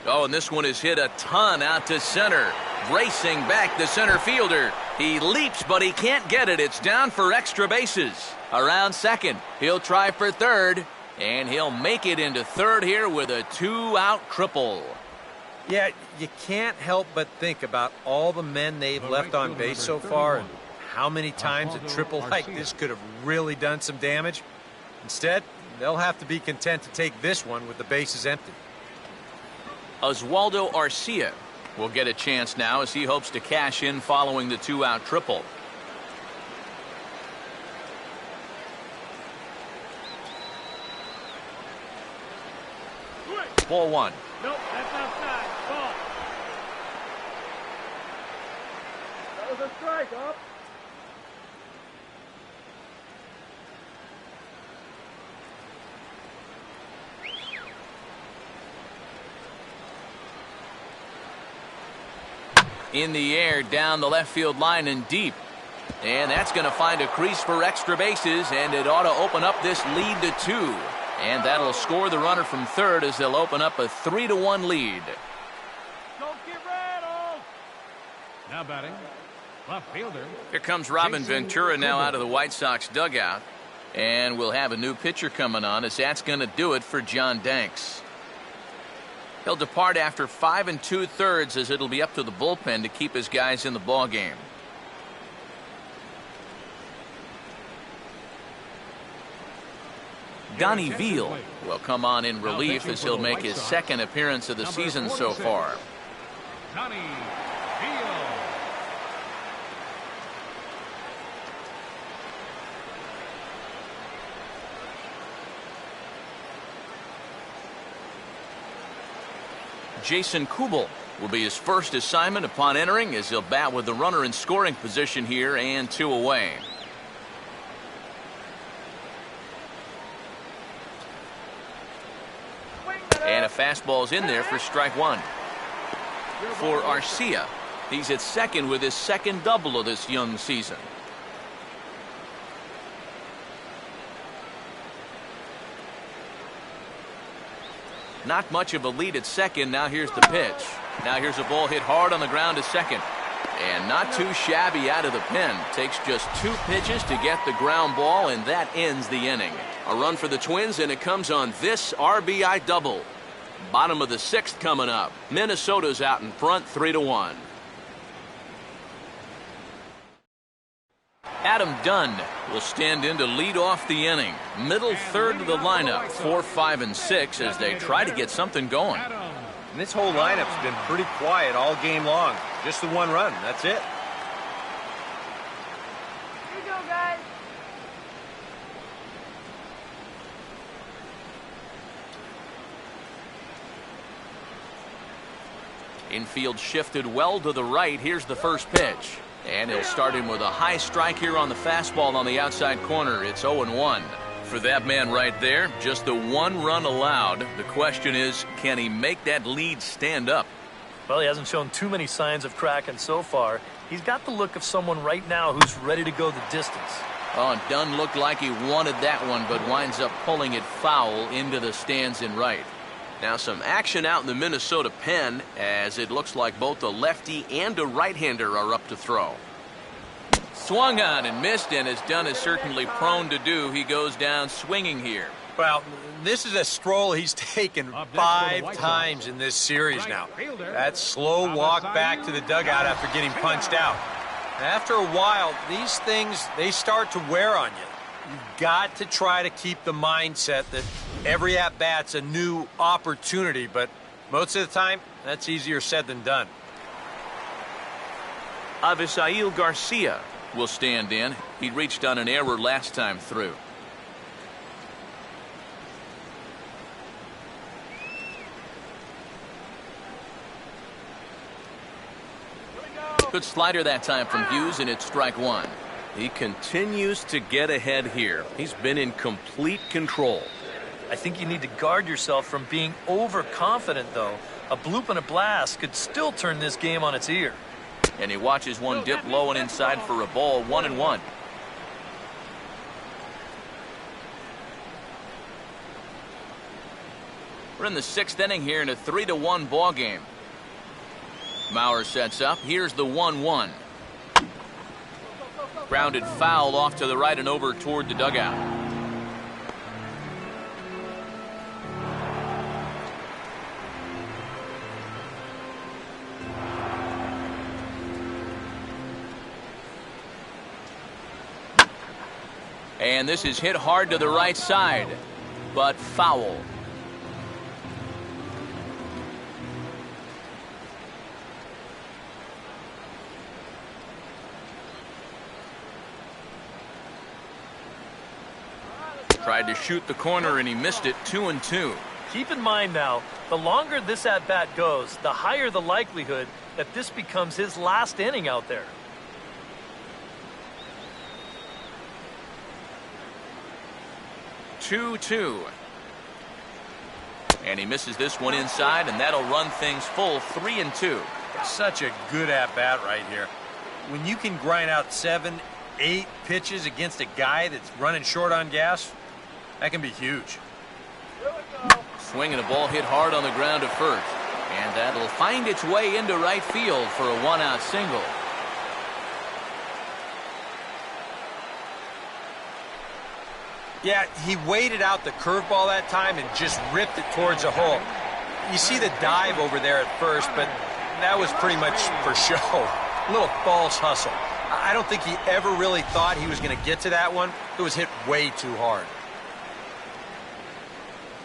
Oh, and this one is hit a ton out to center. Racing back the center fielder. He leaps, but he can't get it. It's down for extra bases. Around second. He'll try for third. And he'll make it into third here with a 2-out triple. Yeah, you can't help but think about all the men they've left on base so far and how many times a triple like this could have really done some damage. Instead, they'll have to be content to take this one with the bases empty. Oswaldo Arcia will get a chance now as he hopes to cash in following the 2-out triple. Ball one. Nope, that's outside. Ball. That was a strike, up. In the air, down the left field line and deep. And that's going to find a crease for extra bases, and it ought to open up this lead to 2. And that'll score the runner from third as they'll open up a 3-1 lead. Don't get rattled. Now batting, left fielder. Here comes Robin Ventura now out of the White Sox dugout. And we'll have a new pitcher coming on as that's going to do it for John Danks. He'll depart after 5 2/3 as it'll be up to the bullpen to keep his guys in the ball game. Donnie Veal will come on in relief as he'll make his second appearance of the season so far. Donnie Veal. Jason Kubel will be his first assignment upon entering as he'll bat with the runner in scoring position here and 2 away. And a fastball's in there for strike 1. For Arcia, he's at second with his second double of this young season. Not much of a lead at second. Now here's the pitch. Now here's a ball hit hard on the ground to second. And not too shabby out of the pen. Takes just 2 pitches to get the ground ball, and that ends the inning. A run for the Twins, and it comes on this RBI double. Bottom of the 6th coming up. Minnesota's out in front 3-1. Adam Dunn will stand in to lead off the inning. Middle third of the lineup, 4, 5, and 6 as they try to get something going. And this whole lineup's been pretty quiet all game long. Just the 1 run. That's it. Here you go, guys. Infield shifted well to the right. Here's the first pitch. And he'll start him with a high strike here on the fastball on the outside corner. It's 0-1. For that man right there, just the 1 run allowed. The question is, can he make that lead stand up? Well, he hasn't shown too many signs of cracking so far. He's got the look of someone right now who's ready to go the distance. Oh, and Dunn looked like he wanted that one, but winds up pulling it foul into the stands in right. Now some action out in the Minnesota pen as it looks like both a lefty and a right-hander are up to throw. Swung on and missed, and as Dunn is certainly prone to do, he goes down swinging here. Well, this is a stroll he's taken 5 times in this series now. That slow walk back to the dugout after getting punched out. After a while, these things, they start to wear on you. You've got to try to keep the mindset that every at-bat's a new opportunity, but most of the time, that's easier said than done. Avisail Garcia will stand in. He reached on an error last time through. Good slider that time from Hughes, and it's strike 1. He continues to get ahead here. He's been in complete control. I think you need to guard yourself from being overconfident, though. A bloop and a blast could still turn this game on its ear. And he watches one dip low and inside for a ball, 1-1. We're in the 6th inning here in a 3-1 ball game. Mauer sets up. Here's the 1-1. Grounded foul off to the right and over toward the dugout. And this is hit hard to the right side, but foul. Tried to shoot the corner and he missed it. 2-2. Keep in mind now, the longer this at-bat goes, the higher the likelihood that this becomes his last inning out there. And he misses this one inside, and that'll run things full. 3-2. Such a good at-bat right here. When you can grind out 7, 8 pitches against a guy that's running short on gas, that can be huge. Swinging a ball hit hard on the ground to first, and that'll find its way into right field for a 1-out single. Yeah, he waited out the curveball that time and just ripped it towards the hole. You see the dive over there at first, but that was pretty much for show. A little false hustle. I don't think he ever really thought he was going to get to that one. It was hit way too hard.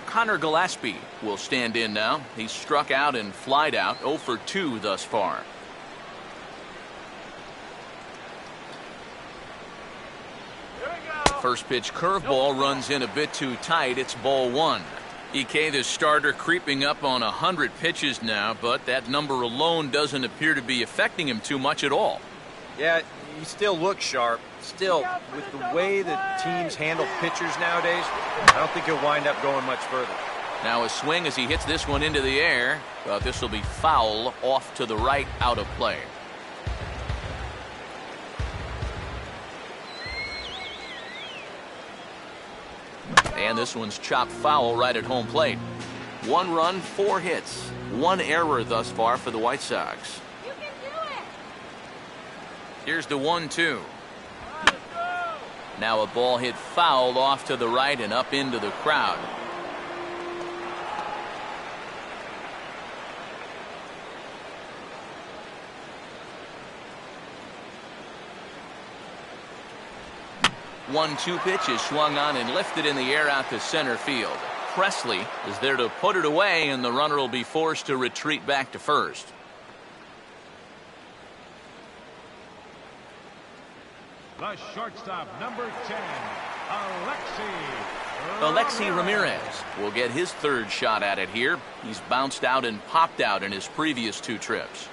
Connor Gillespie will stand in now. He's struck out and flied out, 0 for 2 thus far. First pitch curveball runs in a bit too tight. It's ball 1. EK, the starter, creeping up on 100 pitches now, but that number alone doesn't appear to be affecting him too much at all. Yeah, he still looks sharp. Still, with the way that teams handle pitchers nowadays, I don't think he'll wind up going much further. Now a swing as he hits this one into the air, but this will be foul off to the right, out of play. And this one's chopped foul right at home plate. 1 run, 4 hits, 1 error thus far for the White Sox. You can do it. Here's the 1-2. Now a ball hit foul off to the right and up into the crowd. One-two pitch is swung on and lifted in the air out to center field. Presley is there to put it away, and the runner will be forced to retreat back to first. The shortstop, number 10, Alexi Ramirez will get his 3rd shot at it here. He's bounced out and popped out in his previous 2 trips.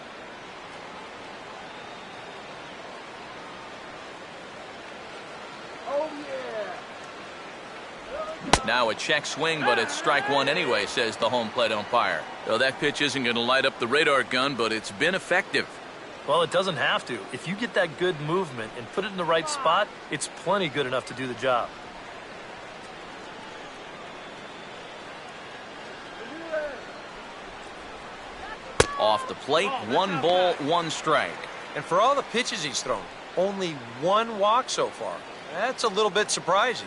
Now a check swing, but it's strike 1 anyway, says the home plate umpire. So that pitch isn't going to light up the radar gun, but it's been effective. Well, it doesn't have to. If you get that good movement and put it in the right spot, it's plenty good enough to do the job. Off the plate, 1 ball, 1 strike. And for all the pitches he's thrown, only 1 walk so far. That's a little bit surprising.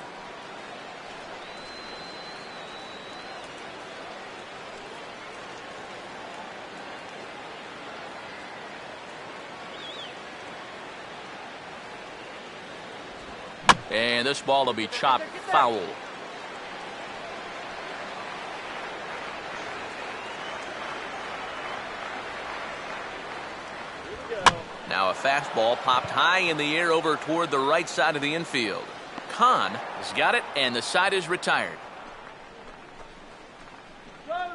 And this ball will be chopped foul. Now a fastball popped high in the air over toward the right side of the infield. Kahn has got it, and the side is retired.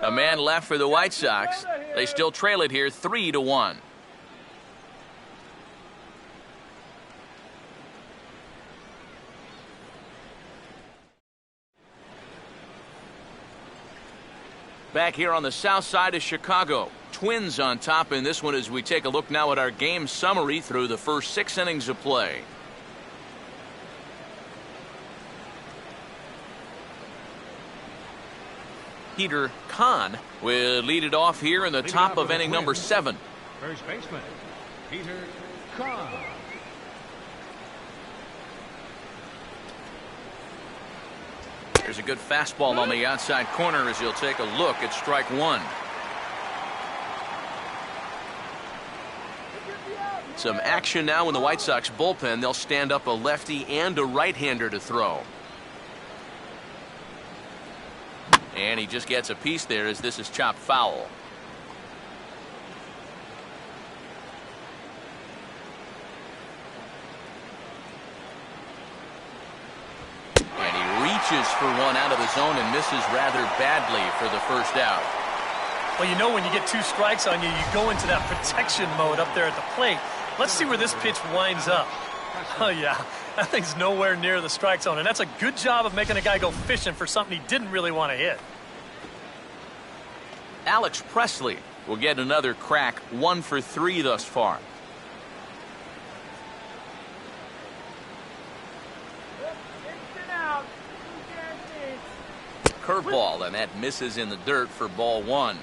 A man left for the White Sox. They still trail it here 3-1. Back here on the south side of Chicago. Twins on top in this one as we take a look now at our game summary through the first 6 innings of play. Peter Kahn will lead it off here in the top of inning number 7. First baseman, Peter Kahn. There's a good fastball on the outside corner as he'll take a look at strike 1. Some action now in the White Sox bullpen. They'll stand up a lefty and a right-hander to throw. And he just gets a piece there as this is chopped foul. And he reaches for one out of the zone and misses rather badly for the first out. Well, you know when you get 2 strikes on you, you go into that protection mode up there at the plate. Let's see where this pitch winds up. Oh, yeah, that thing's nowhere near the strike zone, and that's a good job of making a guy go fishing for something he didn't really want to hit. Alex Presley will get another crack, 1 for 3 thus far. Curveball, and that misses in the dirt for ball 1.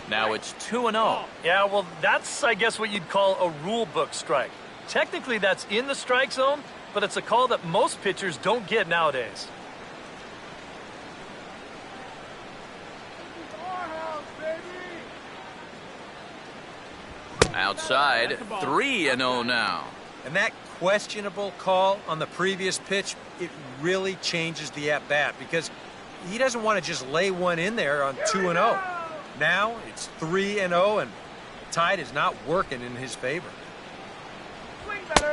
Now it's 2-0. Yeah, well, that's, I guess, what you'd call a rule book strike. Technically, that's in the strike zone, but it's a call that most pitchers don't get nowadays. Outside, 3-0 now. And that questionable call on the previous pitch, it really changes the at-bat because he doesn't want to just lay one in there on 2-0. Now it's 3-0, and the tide is not working in his favor.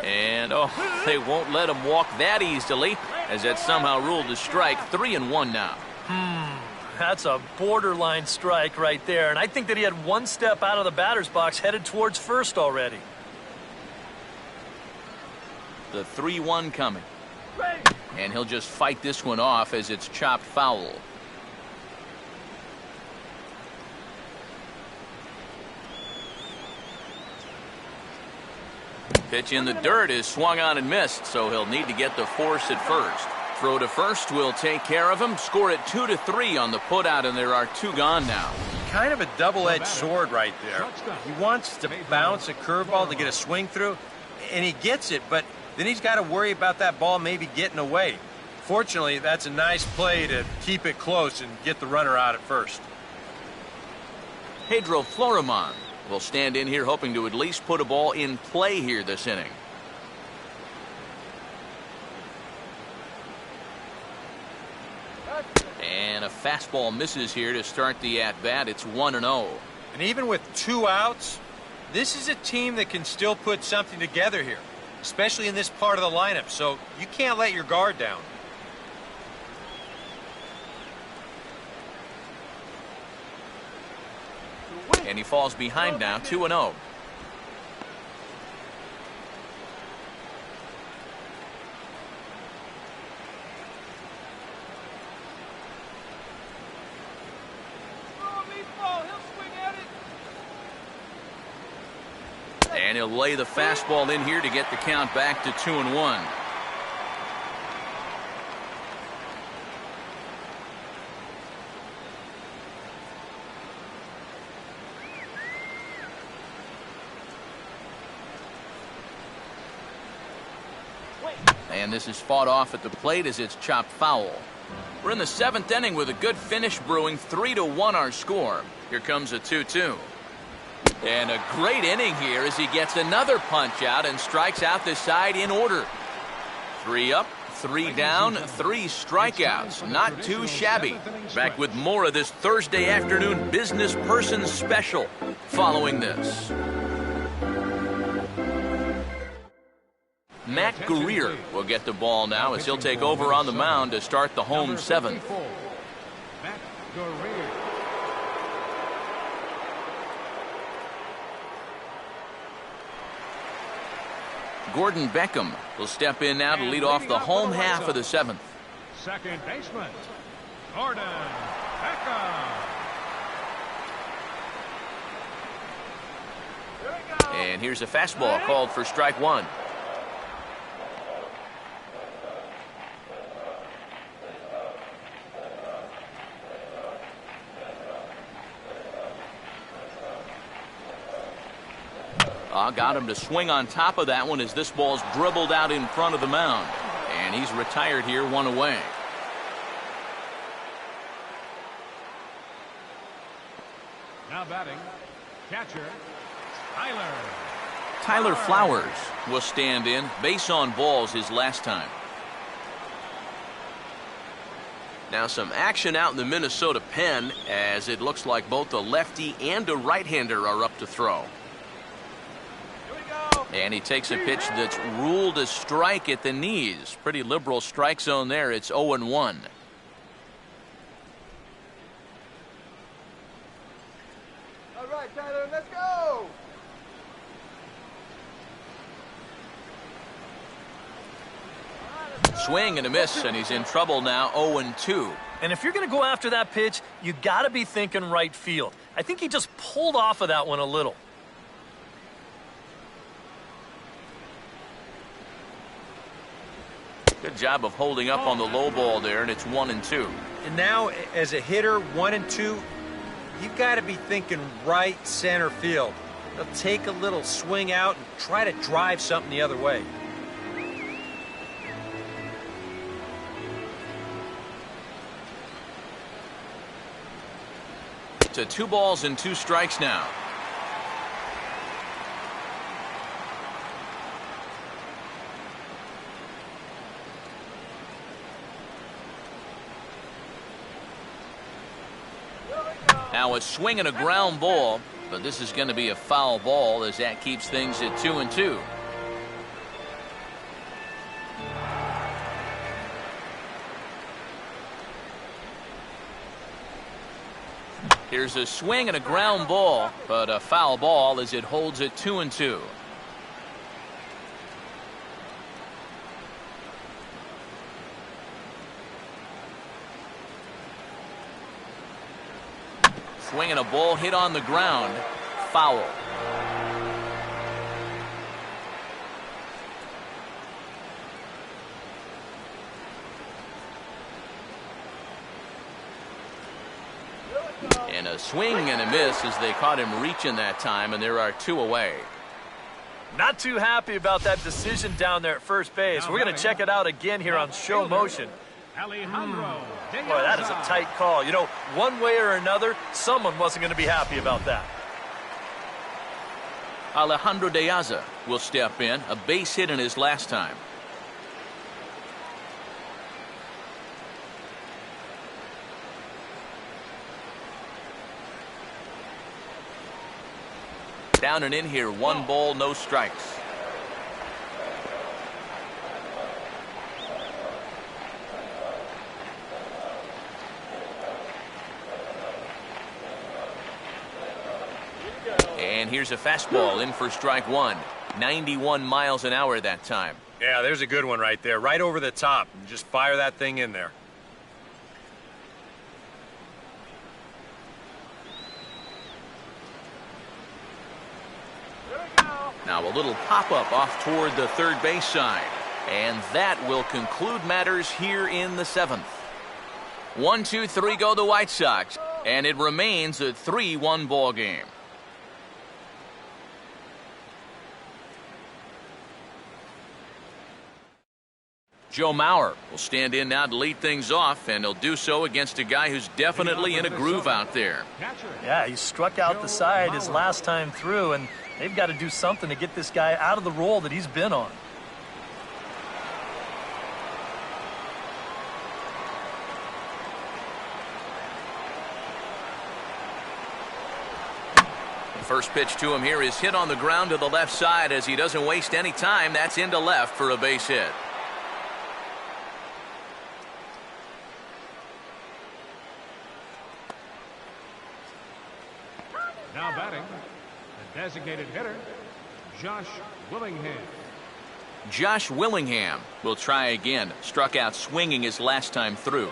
And, oh, they won't let him walk that easily as that's somehow ruled a strike. 3-1 now. That's a borderline strike right there, and I think that he had 1 step out of the batter's box headed towards first already. The 3-1 coming. And he'll just fight this one off as it's chopped foul. Pitch in the dirt is swung on and missed, so he'll need to get the force at first. Throw to first will take care of him. Score it 2-3 on the putout, and there are 2 gone now. Kind of a double-edged sword right there. He wants to bounce a curveball to get a swing through, and he gets it, but then he's got to worry about that ball maybe getting away. Fortunately, that's a nice play to keep it close and get the runner out at first. Pedro Florimon will stand in here hoping to at least put a ball in play here this inning. And a fastball misses here to start the at-bat. It's 1-0. And even with 2 outs, this is a team that can still put something together here, especially in this part of the lineup, so you can't let your guard down. And he falls behind now, 2-0. And he'll lay the fastball in here to get the count back to 2-1. And this is fought off at the plate as it's chopped foul. We're in the 7th inning with a good finish brewing. 3-1 our score. Here comes a 2-2. And a great inning here as he gets another punch out and strikes out the side in order. 3 up, 3 down, 3 strikeouts. Not too shabby. Back with more of this Thursday afternoon business person special following this. Matt Guerrier will get the ball now as he'll take over on the mound to start the home 7th. Gurrier. Gordon Beckham will step in now to lead off the home half of the 7th. Second baseman, Gordon Beckham. And here's a fastball called for strike one. Got him to swing on top of that one as this ball's dribbled out in front of the mound. And he's retired here, one away. Now batting, catcher, Tyler Flowers will stand in. Base on balls his last time. Now some action out in the Minnesota pen as it looks like both a lefty and a right-hander are up to throw. And he takes a pitch that's ruled a strike at the knees. Pretty liberal strike zone there. It's 0-1. All right, Tyler, let's go. Swing and a miss, and he's in trouble now, 0-2. And if you're going to go after that pitch, you got to be thinking right field. I think he just pulled off of that one a little. Good job of holding up on the low ball there, and it's 1-2. And now, as a hitter, 1 and 2, you've got to be thinking right center field. They'll take a little swing out and try to drive something the other way. To 2 balls and 2 strikes now. Now a swing and a ground ball, but this is going to be a foul ball as that keeps things at 2-2. Here's a swing and a ground ball, but a foul ball as it holds at 2-2. Swing and a ball hit on the ground. Foul. And a swing and a miss as they caught him reaching that time, and there are 2 away. Not too happy about that decision down there at first base. We're going to check it out again here on show motion. Alejandro. Boy, that is a tight call. You know, one way or another, someone wasn't going to be happy about that. Alejandro De Aza will step in, a base hit in his last time. Down and in here, 1 ball, no strikes. And here's a fastball in for strike 1. 91 miles an hour that time. Yeah, there's a good one right there, right over the top. Just fire that thing in there. Now a little pop-up off toward the third base side. And that will conclude matters here in the 7th. 1-2-3 go the White Sox. And it remains a 3-1 ball game. Joe Mauer will stand in now to lead things off, and he'll do so against a guy who's definitely in a groove out there. Yeah, he struck out the side his last time through, and they've got to do something to get this guy out of the role that he's been on. The first pitch to him here is hit on the ground to the left side as he doesn't waste any time. That's into left for a base hit. batting, the designated hitter, Josh Willingham. Josh Willingham will try again. Struck out swinging his last time through.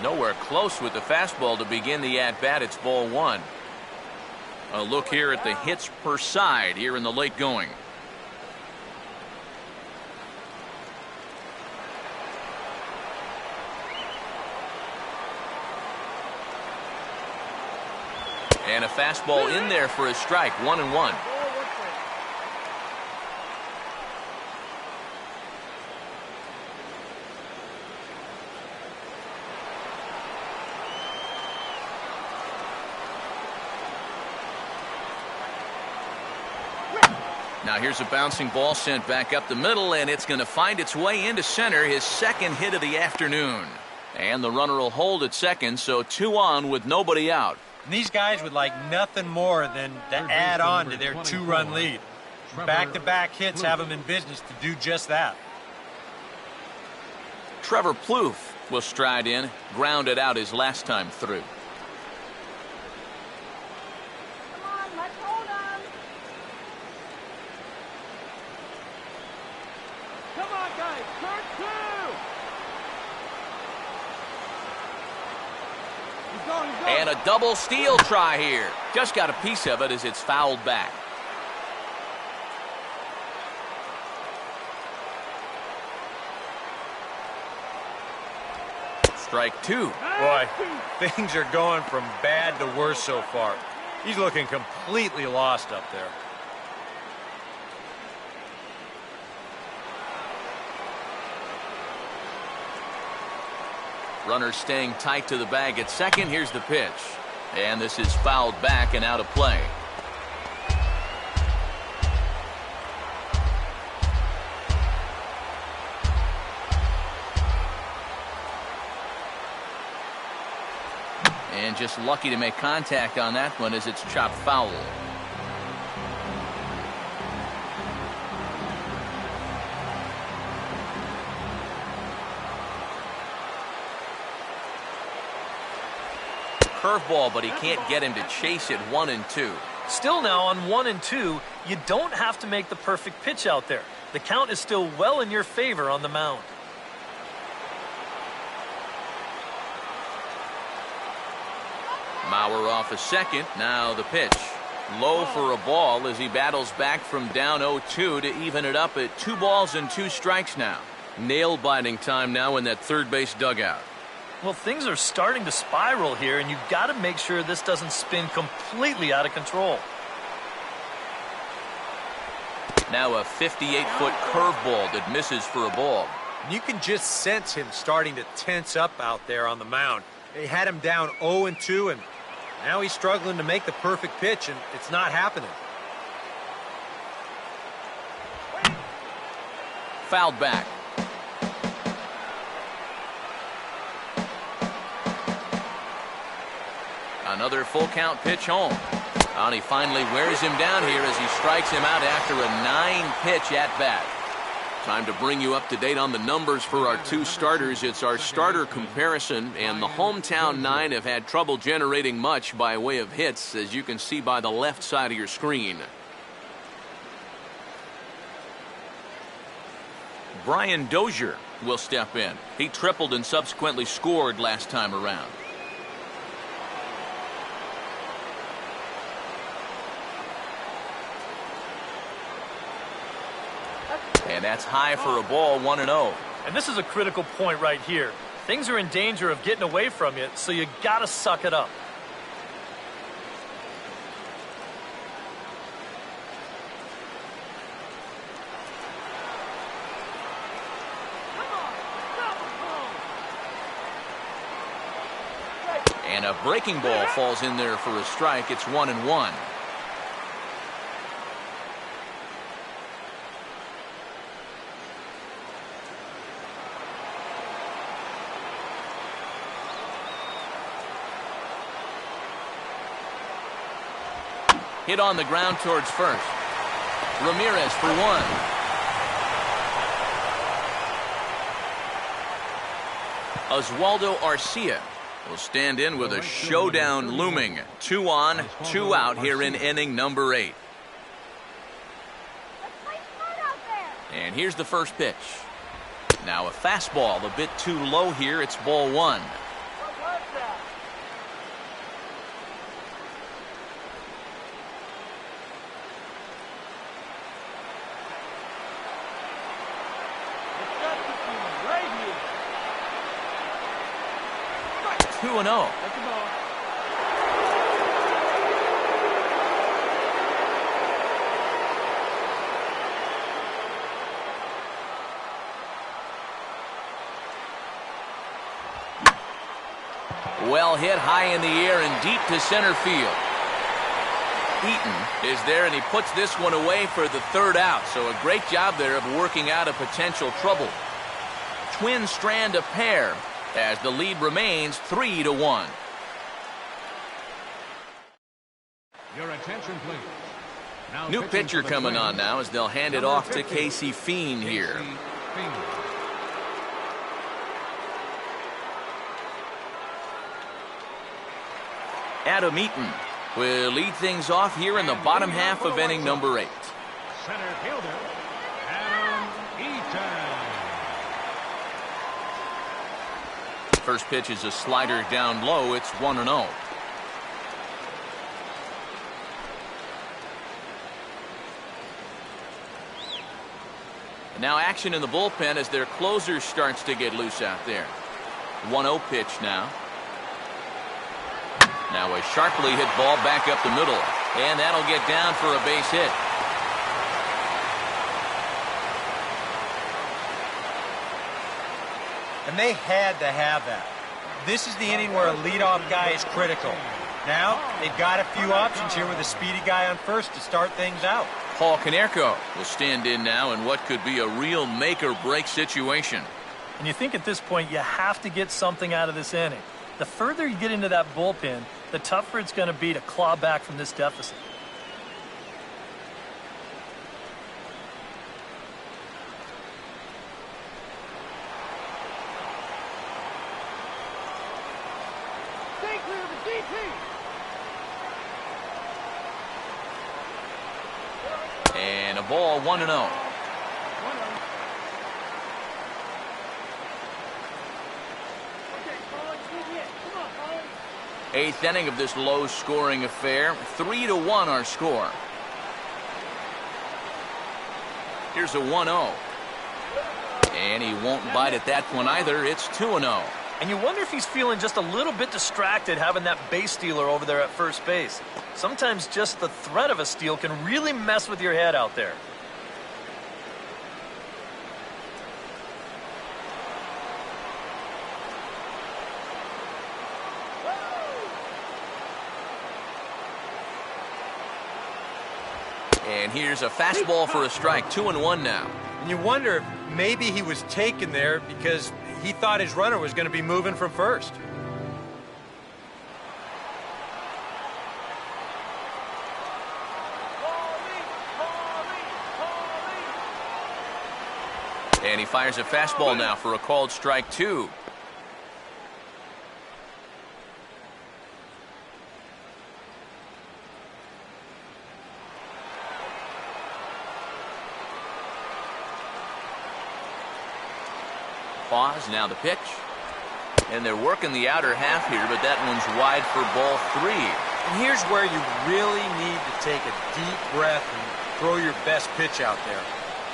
Nowhere close with the fastball to begin the at-bat. It's ball one. A look here at the hits per side here in the late going. And a fastball in there for a strike. 1-1. Now here's a bouncing ball sent back up the middle, and it's going to find its way into center, his second hit of the afternoon. And the runner will hold at second, so 2 on with nobody out. And these guys would like nothing more than to add on to their 2-run lead. Back-to-back hits have them in business to do just that. Trevor Plouffe will stride in, grounded out his last time through. And a double steal try here. Just got a piece of it as it's fouled back. Strike two. Boy, things are going from bad to worse so far. He's looking completely lost up there. Runner staying tight to the bag at second. Here's the pitch. And this is fouled back and out of play. And just lucky to make contact on that one as it's chopped foul. Curveball, but he can't get him to chase it. 1-2. Still now on 1-2, you don't have to make the perfect pitch out there. The count is still well in your favor on the mound. Mauer off a second. Now the pitch. Low for a ball as he battles back from down 0-2 to even it up at 2 balls and 2 strikes now. Nail-biting time now in that third base dugout. Well, things are starting to spiral here, and you've got to make sure this doesn't spin completely out of control. Now a 58-foot curveball that misses for a ball. You can just sense him starting to tense up out there on the mound. They had him down 0-2, and now he's struggling to make the perfect pitch, and it's not happening. Fouled back. Another full count pitch home. And he finally wears him down here as he strikes him out after a 9-pitch at bat. Time to bring you up to date on the numbers for our 2 starters. It's our starter comparison, and the hometown 9 have had trouble generating much by way of hits, as you can see by the left side of your screen. Brian Dozier will step in. He tripled and subsequently scored last time around. And that's high for a ball. 1-0. And this is a critical point right here. Things are in danger of getting away from you, so you got to suck it up. And a breaking ball falls in there for a strike. It's 1-1. Hit on the ground towards first. Ramirez for one. Oswaldo Arcia will stand in with a showdown looming. 2 on, 2 out here in inning number 8. And here's the first pitch. Now a fastball a bit too low here. It's ball 1. Two and 0. Well hit high in the air and deep to center field. Eaton is there, and he puts this one away for the 3rd out. So a great job there of working out a potential trouble. Twins strand a pair as the lead remains 3-1. Your attention, please. Now New pitcher coming on now as they'll hand it off to Casey Fiend here. Adam Eaton will lead things off here in the bottom half of inning number 8. Center fielder, Adam Eaton. First pitch is a slider down low. It's 1-0. And now action in the bullpen as their closer starts to get loose out there. 1-0 pitch now. Now a sharply hit ball back up the middle, and that'll get down for a base hit. And they had to have that. This is the inning where a leadoff guy is critical. Now, they've got a few options here with a speedy guy on first to start things out. Paul Konerko will stand in now in what could be a real make-or-break situation. And you think at this point you have to get something out of this inning. The further you get into that bullpen, the tougher it's going to be to claw back from this deficit. Stay clear of the DP. And a ball 1-0. Eighth inning of this low-scoring affair. 3-1 our score. Here's a 1-0. And he won't bite at that one either. It's 2-0. And you wonder if he's feeling just a little bit distracted having that base stealer over there at first base. Sometimes just the threat of a steal can really mess with your head out there. And here's a fastball for a strike. 2-1 now. And you wonder if maybe he was taken there because he thought his runner was going to be moving from first. And he fires a fastball now for a called strike 2. Pause, now the pitch. And they're working the outer half here, but that one's wide for ball 3. And here's where you really need to take a deep breath and throw your best pitch out there.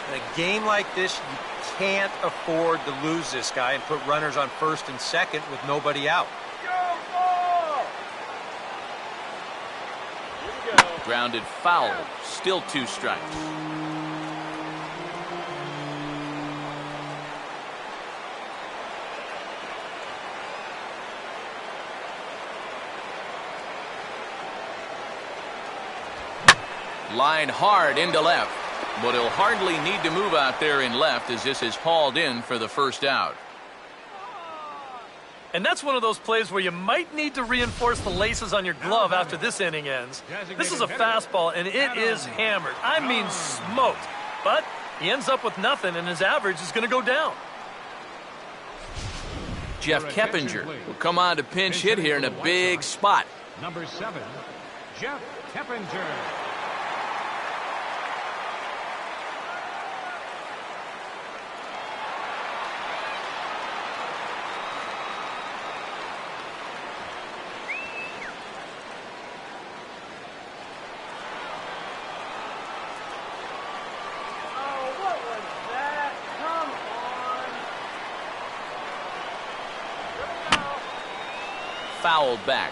In a game like this, you can't afford to lose this guy and put runners on first and second with nobody out. Go ball! Here we go. Grounded foul. Still 2 strikes. Line hard into left, but he'll hardly need to move out there in left as this is hauled in for the first out. And that's one of those plays where you might need to reinforce the laces on your glove after this inning ends. This is a fastball, and it is hammered. I mean smoked. But he ends up with nothing, and his average is going to go down. Jeff Keppinger will come on to pinch hit here in a big spot. Number 7, Jeff Keppinger. Fouled back.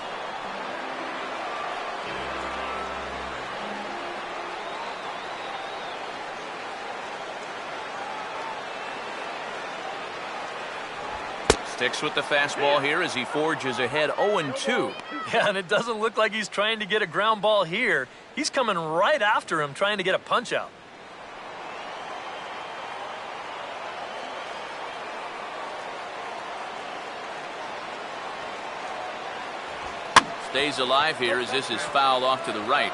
Sticks with the fastball here as he forges ahead 0-2. Yeah, and it doesn't look like he's trying to get a ground ball here. He's coming right after him trying to get a punch out. Stays alive here as this is fouled off to the right.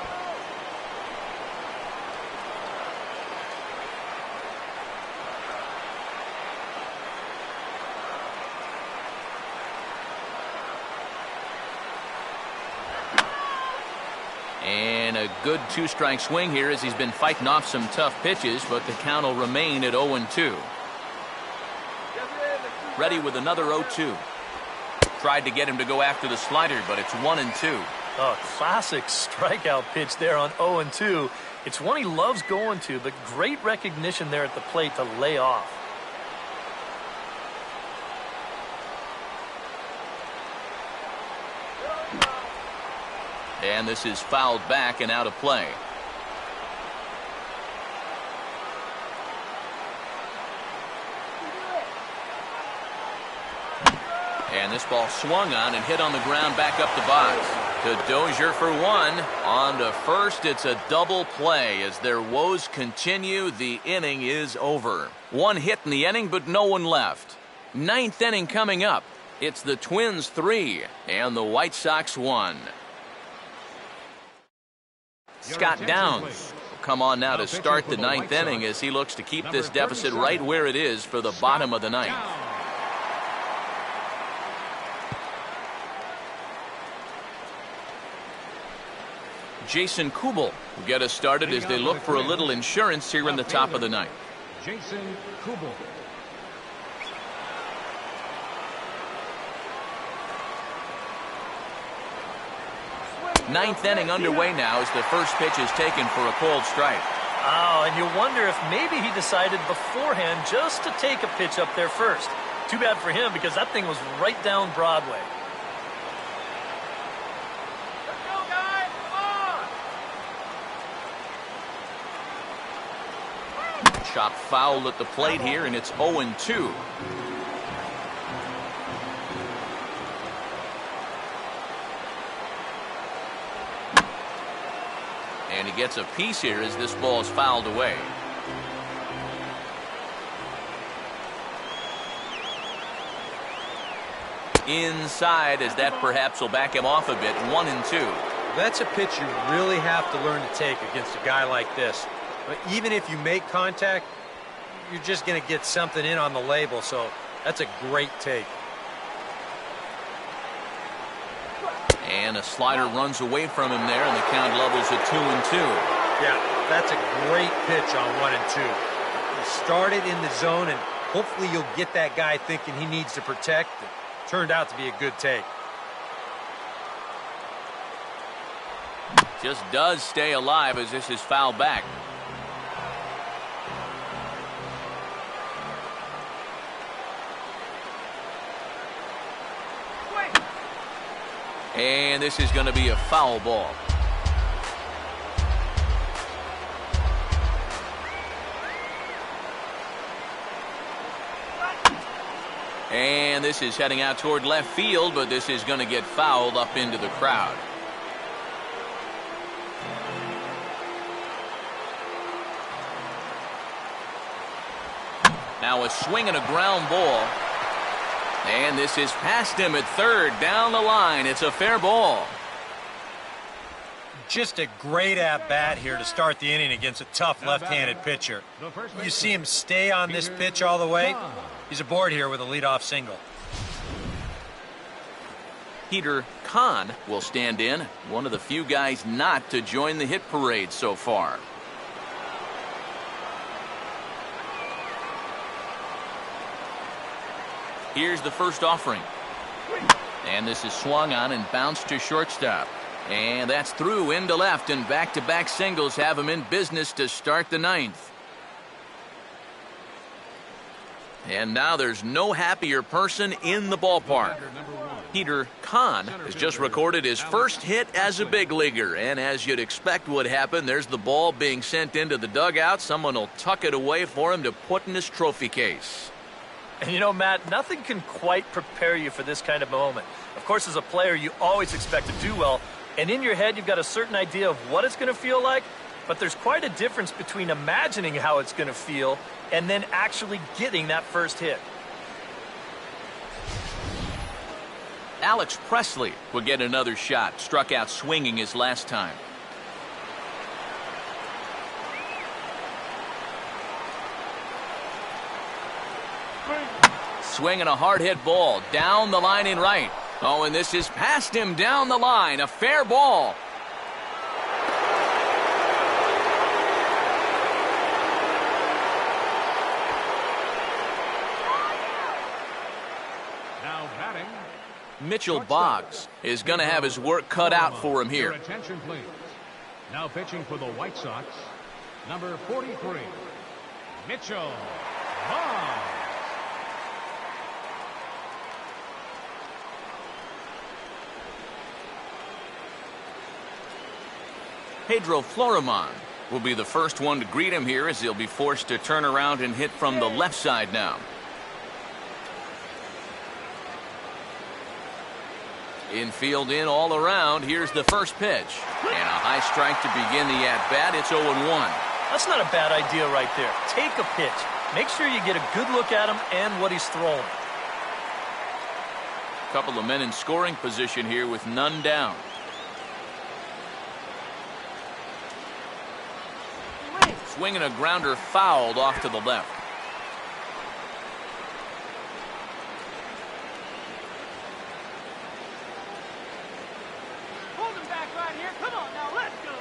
And a good two-strike swing here as he's been fighting off some tough pitches, but the count will remain at 0-2. Ready with another 0-2. Tried to get him to go after the slider, but it's 1-2. A classic strikeout pitch there on 0-2. It's one he loves going to, but great recognition there at the plate to lay off. And this is fouled back and out of play. And this ball swung on and hit on the ground back up the box. To Dozier for one. On to first, it's a double play. As their woes continue, the inning is over. One hit in the inning, but no one left. Ninth inning coming up. It's the Twins 3 and the White Sox 1. Scott Downs will come on now to start the ninth inning as he looks to keep this deficit right where it is for the bottom of the ninth. Jason Kubel will get us started as they look for a little insurance here in the top of the ninth. Jason Kubel. Ninth inning underway now as the first pitch is taken for a cold strike. Oh, and you wonder if maybe he decided beforehand just to take a pitch up there first. Too bad for him because that thing was right down Broadway. Chop foul at the plate here, and it's 0-2. And he gets a piece here as this ball is fouled away. Inside as that perhaps will back him off a bit. 1-2. That's a pitch you really have to learn to take against a guy like this. But even if you make contact, you're just going to get something in on the label, so that's a great take. And a slider runs away from him there, and the count levels at 2-2. Yeah, that's a great pitch on 1-2. You started in the zone, and hopefully you'll get that guy thinking he needs to protect. It turned out to be a good take. Just does stay alive as this is fouled back. And this is going to be a foul ball. And this is heading out toward left field, but this is going to get fouled up into the crowd. Now a swing and a ground ball. And this is past him at third, down the line. It's a fair ball. Just a great at-bat here to start the inning against a tough left-handed pitcher. You see him stay on this pitch all the way. He's aboard here with a leadoff single. Peter Kahn will stand in, one of the few guys not to join the hit parade so far. Here's the first offering. And this is swung on and bounced to shortstop. And that's through into left, and back-to-back singles have him in business to start the ninth. And now there's no happier person in the ballpark. Peter Kahn has just recorded his first hit as a big leaguer, and as you'd expect would happen, there's the ball being sent into the dugout. Someone will tuck it away for him to put in his trophy case. And you know, Matt, nothing can quite prepare you for this kind of moment. Of course, as a player, you always expect to do well, and in your head, you've got a certain idea of what it's going to feel like, but there's quite a difference between imagining how it's going to feel and then actually getting that first hit. Alex Presley will get another shot. Struck out swinging his last time. Swinging a hard hit ball down the line in right. Oh, and this is past him down the line. A fair ball. Now batting. Mitchell Boggs is going to have his work cut out for him here. Your attention, please. Now pitching for the White Sox, number 43, Mitchell Boggs. Pedro Florimon will be the first one to greet him here as he'll be forced to turn around and hit from the left side now. Infield in all around. Here's the first pitch. And a high strike to begin the at-bat. It's 0-1. That's not a bad idea right there. Take a pitch. Make sure you get a good look at him and what he's throwing. Couple of men in scoring position here with none down. Swinging a grounder fouled off to the left. Hold him back right here. Come on now, let's go.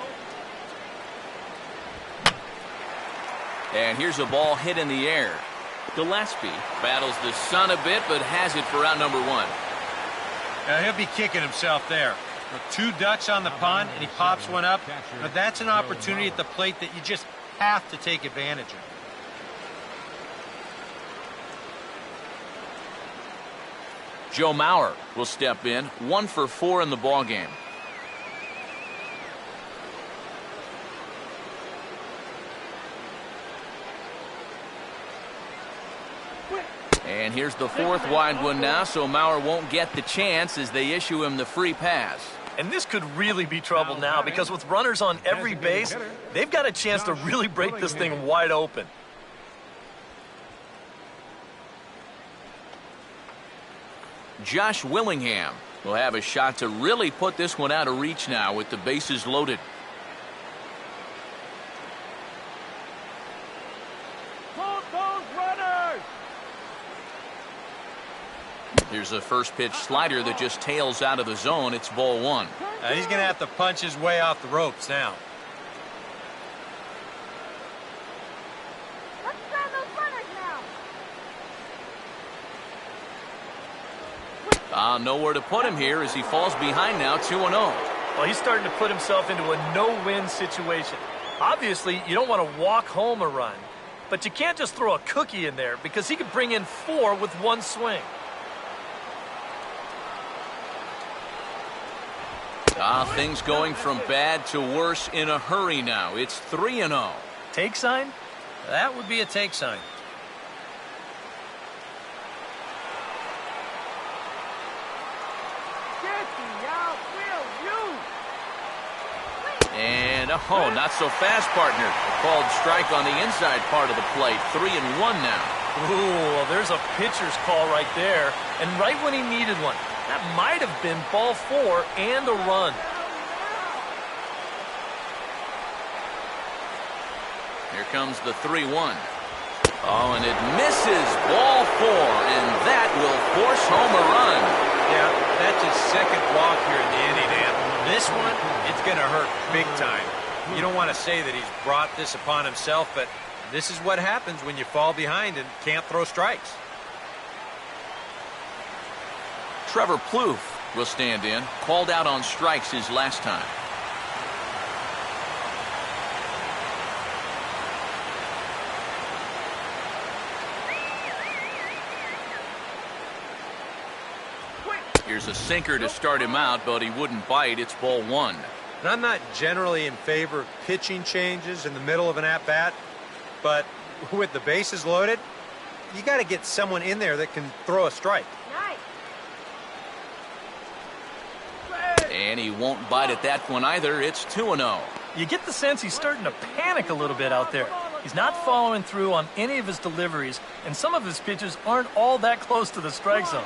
And here's a ball hit in the air. Gillespie battles the sun a bit, but has it for out number one. Now he'll be kicking himself there. Two ducks on the pond, and he pops one up. But that's an opportunity at the plate that you just have to take advantage of. Joe Mauer will step in, 1 for 4 in the ballgame. And here's the fourth wide one now, so Mauer won't get the chance as they issue him the free pass. And this could really be trouble now because with runners on every base, they've got a chance to really break this thing wide open. Josh Willingham will have a shot to really put this one out of reach now with the bases loaded. Hold those runners. Here's a first pitch slider that just tails out of the zone. It's ball one. He's going to have to punch his way off the ropes now. Let's grab those runners now. Nowhere to put him here as he falls behind now, 2-0. Well, he's starting to put himself into a no-win situation. Obviously, you don't want to walk home a run, but you can't just throw a cookie in there because he could bring in 4 with one swing. Things going from bad to worse in a hurry now. It's 3-0. Take sign? That would be a take sign. Jesse, out, will you? And, not so fast, partner. A called strike on the inside part of the plate. 3-1 now. Ooh, there's a pitcher's call right there, and right when he needed one. That might have been ball 4 and a run. Here comes the 3-1. Oh, and it misses ball 4, and that will force home a run. Yeah, that's his second walk here in the inning, and this one, it's going to hurt big time. You don't want to say that he's brought this upon himself, but this is what happens when you fall behind and can't throw strikes. Trevor Plouffe will stand in, called out on strikes his last time. Here's a sinker to start him out, but he wouldn't bite. It's ball 1. And I'm not generally in favor of pitching changes in the middle of an at-bat, but with the bases loaded, you got to get someone in there that can throw a strike. And he won't bite at that one either. It's 2-0. You get the sense he's starting to panic a little bit out there. He's not following through on any of his deliveries, and some of his pitches aren't all that close to the strike zone.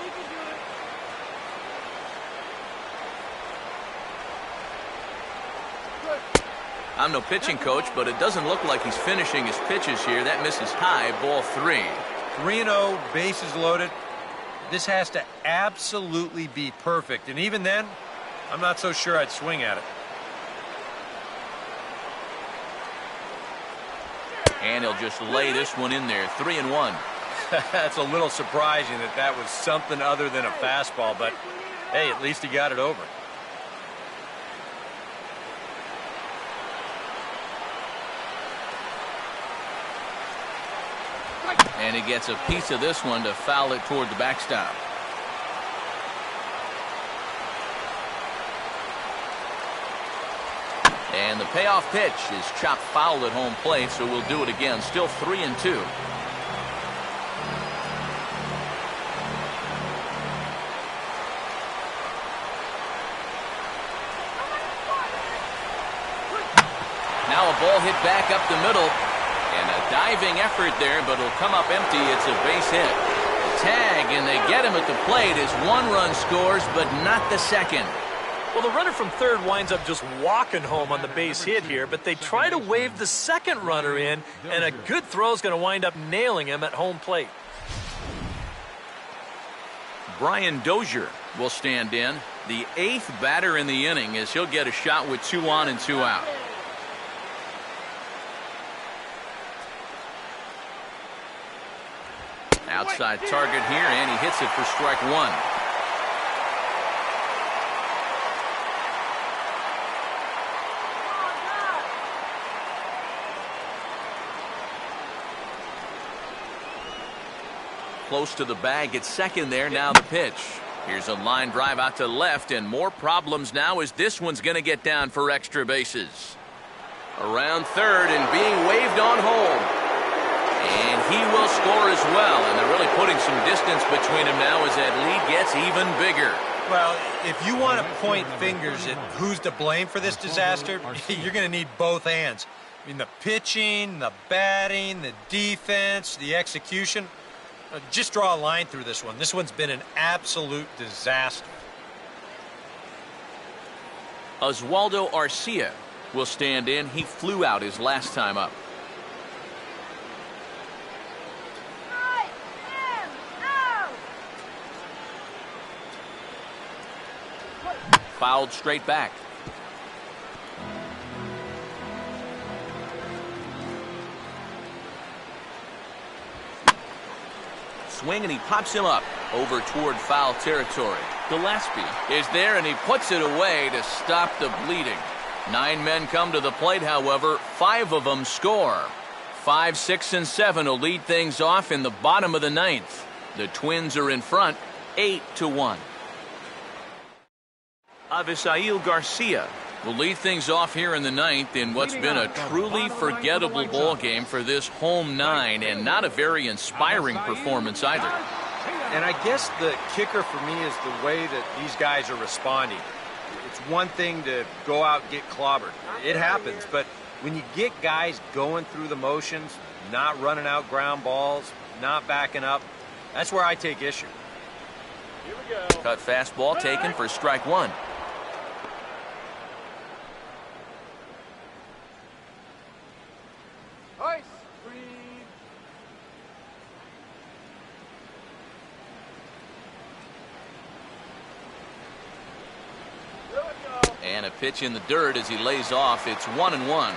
I'm no pitching coach, but it doesn't look like he's finishing his pitches here. That misses high, ball 3. 3-0, bases loaded. This has to absolutely be perfect, and even then, I'm not so sure I'd swing at it. And he'll just lay this one in there, 3-1. That's a little surprising that that was something other than a fastball, but hey, at least he got it over. And he gets a piece of this one to foul it toward the backstop. And the payoff pitch is chopped foul at home plate, so we'll do it again. Still 3-2. Now a ball hit back up the middle. And a diving effort there, but it'll come up empty. It's a base hit. Tag, and they get him at the plate as 1 run scores, but not the second. Well, the runner from third winds up just walking home on the base hit here, but they try to wave the second runner in, and a good throw is going to wind up nailing him at home plate. Brian Dozier will stand in, the 8th batter in the inning, as he'll get a shot with 2 on and 2 out. Outside target here, and he hits it for strike 1. Close to the bag at second there. Now the pitch. Here's a line drive out to left, and more problems now as this one's going to get down for extra bases. Around third and being waved on home. And he will score as well, and they're really putting some distance between them now as that lead gets even bigger. Well, if you want to point fingers at who's to blame for this disaster, you're going to need both hands. I mean, the pitching, the batting, the defense, the execution. Just draw a line through this one. This one's been an absolute disaster. Oswaldo Arcia will stand in. He flew out his last time up. Fouled straight back. Swing, and he pops him up over toward foul territory. Gillespie is there, and he puts it away to stop the bleeding. 9 men come to the plate, however. 5 of them score. 5, 6, and 7 will lead things off in the bottom of the 9th. The Twins are in front, 8-1. Avisail Garcia will lead things off here in the 9th in what's been a truly forgettable ball game for this home 9, and not a very inspiring performance either. And I guess the kicker for me is the way that these guys are responding. It's one thing to go out and get clobbered. It happens, but when you get guys going through the motions, not running out ground balls, not backing up. That's where I take issue. Here we go. Cut fastball taken for strike one. Ice cream. Here we go. And a pitch in the dirt as he lays off. It's 1-1.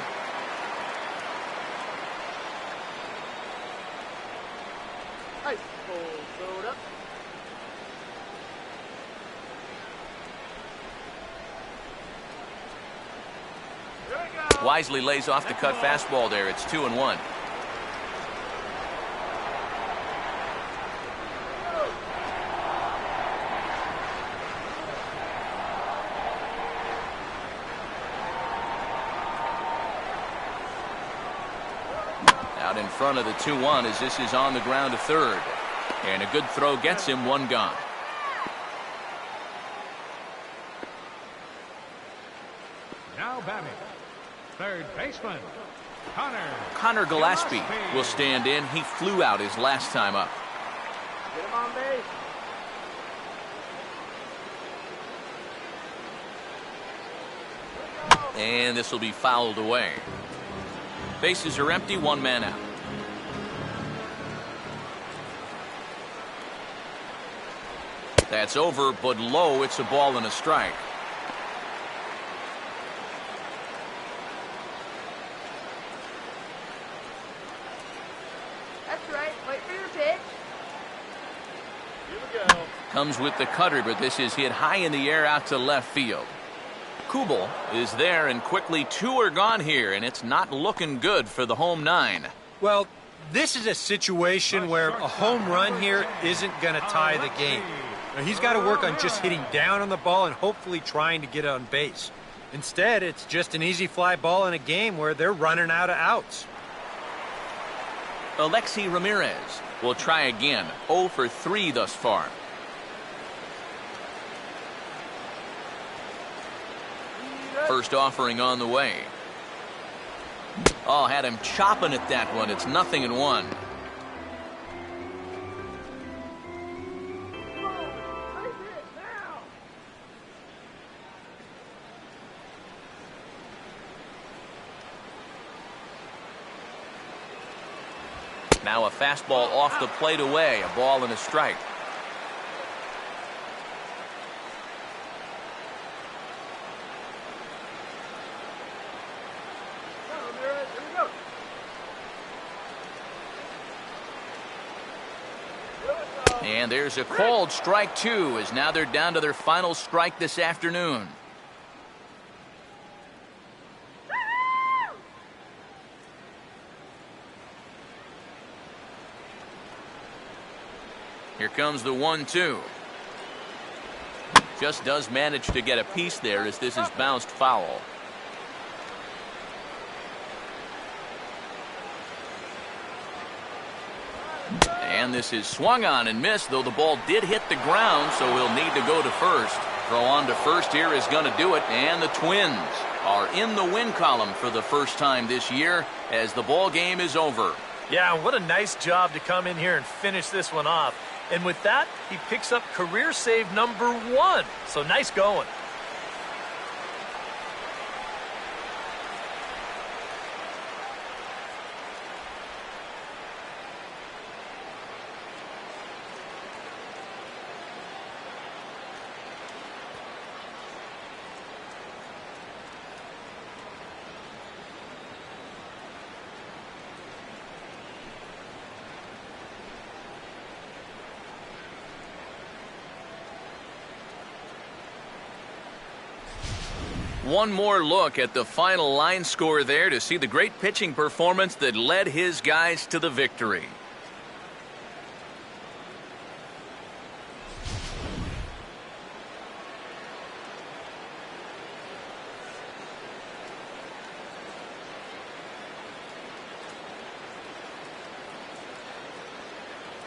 Ice cold soda. Here we go. Wisely lays off the cut fastball there. It's 2-1. Out in front of the 2-1 as this is on the ground to third. And a good throw gets him one gone. Now batting, third baseman, Connor Gillespie will stand in. He flew out his last time up. Get him on base. And this will be fouled away. Bases are empty, one man out. That's over, but low. It's a ball and a strike. That's right. Wait for your pitch. Here we go. Comes with the cutter, but this is hit high in the air out to left field. Kubel is there, and quickly two are gone here, and it's not looking good for the home nine. Well, this is a situation where a home run here isn't going to tie the game. Now, he's got to work on just hitting down on the ball and hopefully trying to get on base. Instead, it's just an easy fly ball in a game where they're running out of outs. Alexi Ramirez will try again. 0 for 3 thus far. First offering on the way. Oh, had him chopping at that one. It's 0-1. Now a fastball off the plate away. A ball and a strike. And there's a called strike two, as now they're down to their final strike this afternoon. Here comes the 1-2. Just does manage to get a piece there as this is bounced foul. And this is swung on and missed, though the ball did hit the ground, so he'll need to go to first. Throw on to first here is going to do it, and the Twins are in the win column for the first time this year as the ball game is over. Yeah, what a nice job to come in here and finish this one off. And with that, he picks up career save number 1. So nice going. One more look at the final line score there to see the great pitching performance that led his guys to the victory.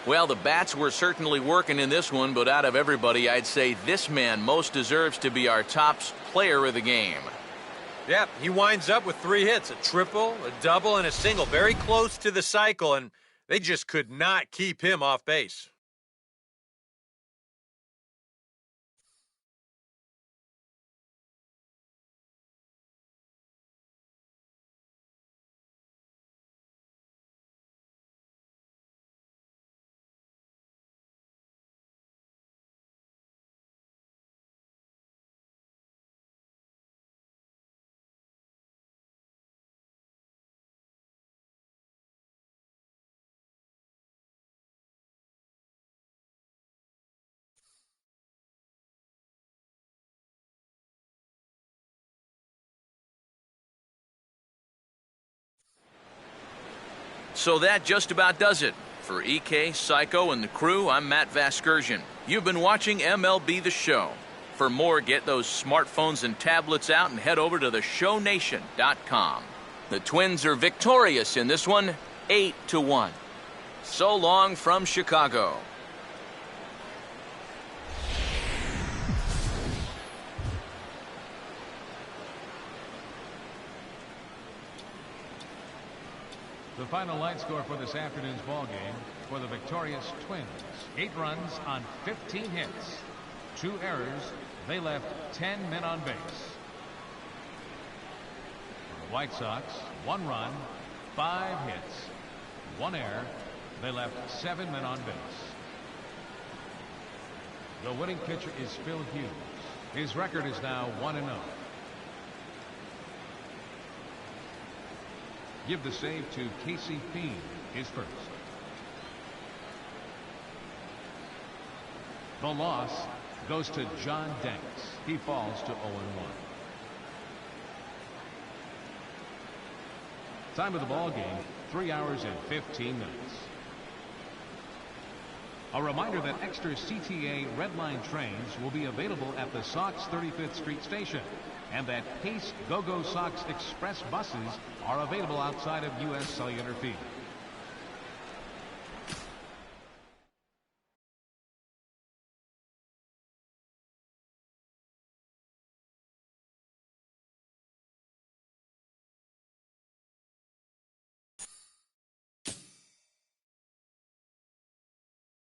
Well, the bats were certainly working in this one, but out of everybody, I'd say this man most deserves to be our top player of the game. Yeah, he winds up with 3 hits, a triple, a double, and a single. Very close to the cycle, and They just could not keep him off base. So that just about does it. For EK, Psycho, and the crew, I'm Matt Vasgersian. You've been watching MLB The Show. For more, get those smartphones and tablets out and head over to theshownation.com. The Twins are victorious in this one, 8-1. So long from Chicago. The final line score for this afternoon's ball game for the victorious Twins. 8 runs on 15 hits. 2 errors. They left 10 men on base. For the White Sox, 1 run, 5 hits, 1 error. They left 7 men on base. The winning pitcher is Phil Hughes. His record is now 1-0. Give the save to Casey Fiend, his first. The loss goes to John Danks. He falls to 0-1. Time of the ball game, 3 hours and 15 minutes. A reminder that extra CTA Red Line trains will be available at the Sox 35th Street station, and that Pace Go-Go Sox Express buses are available outside of U.S. Cellular Field.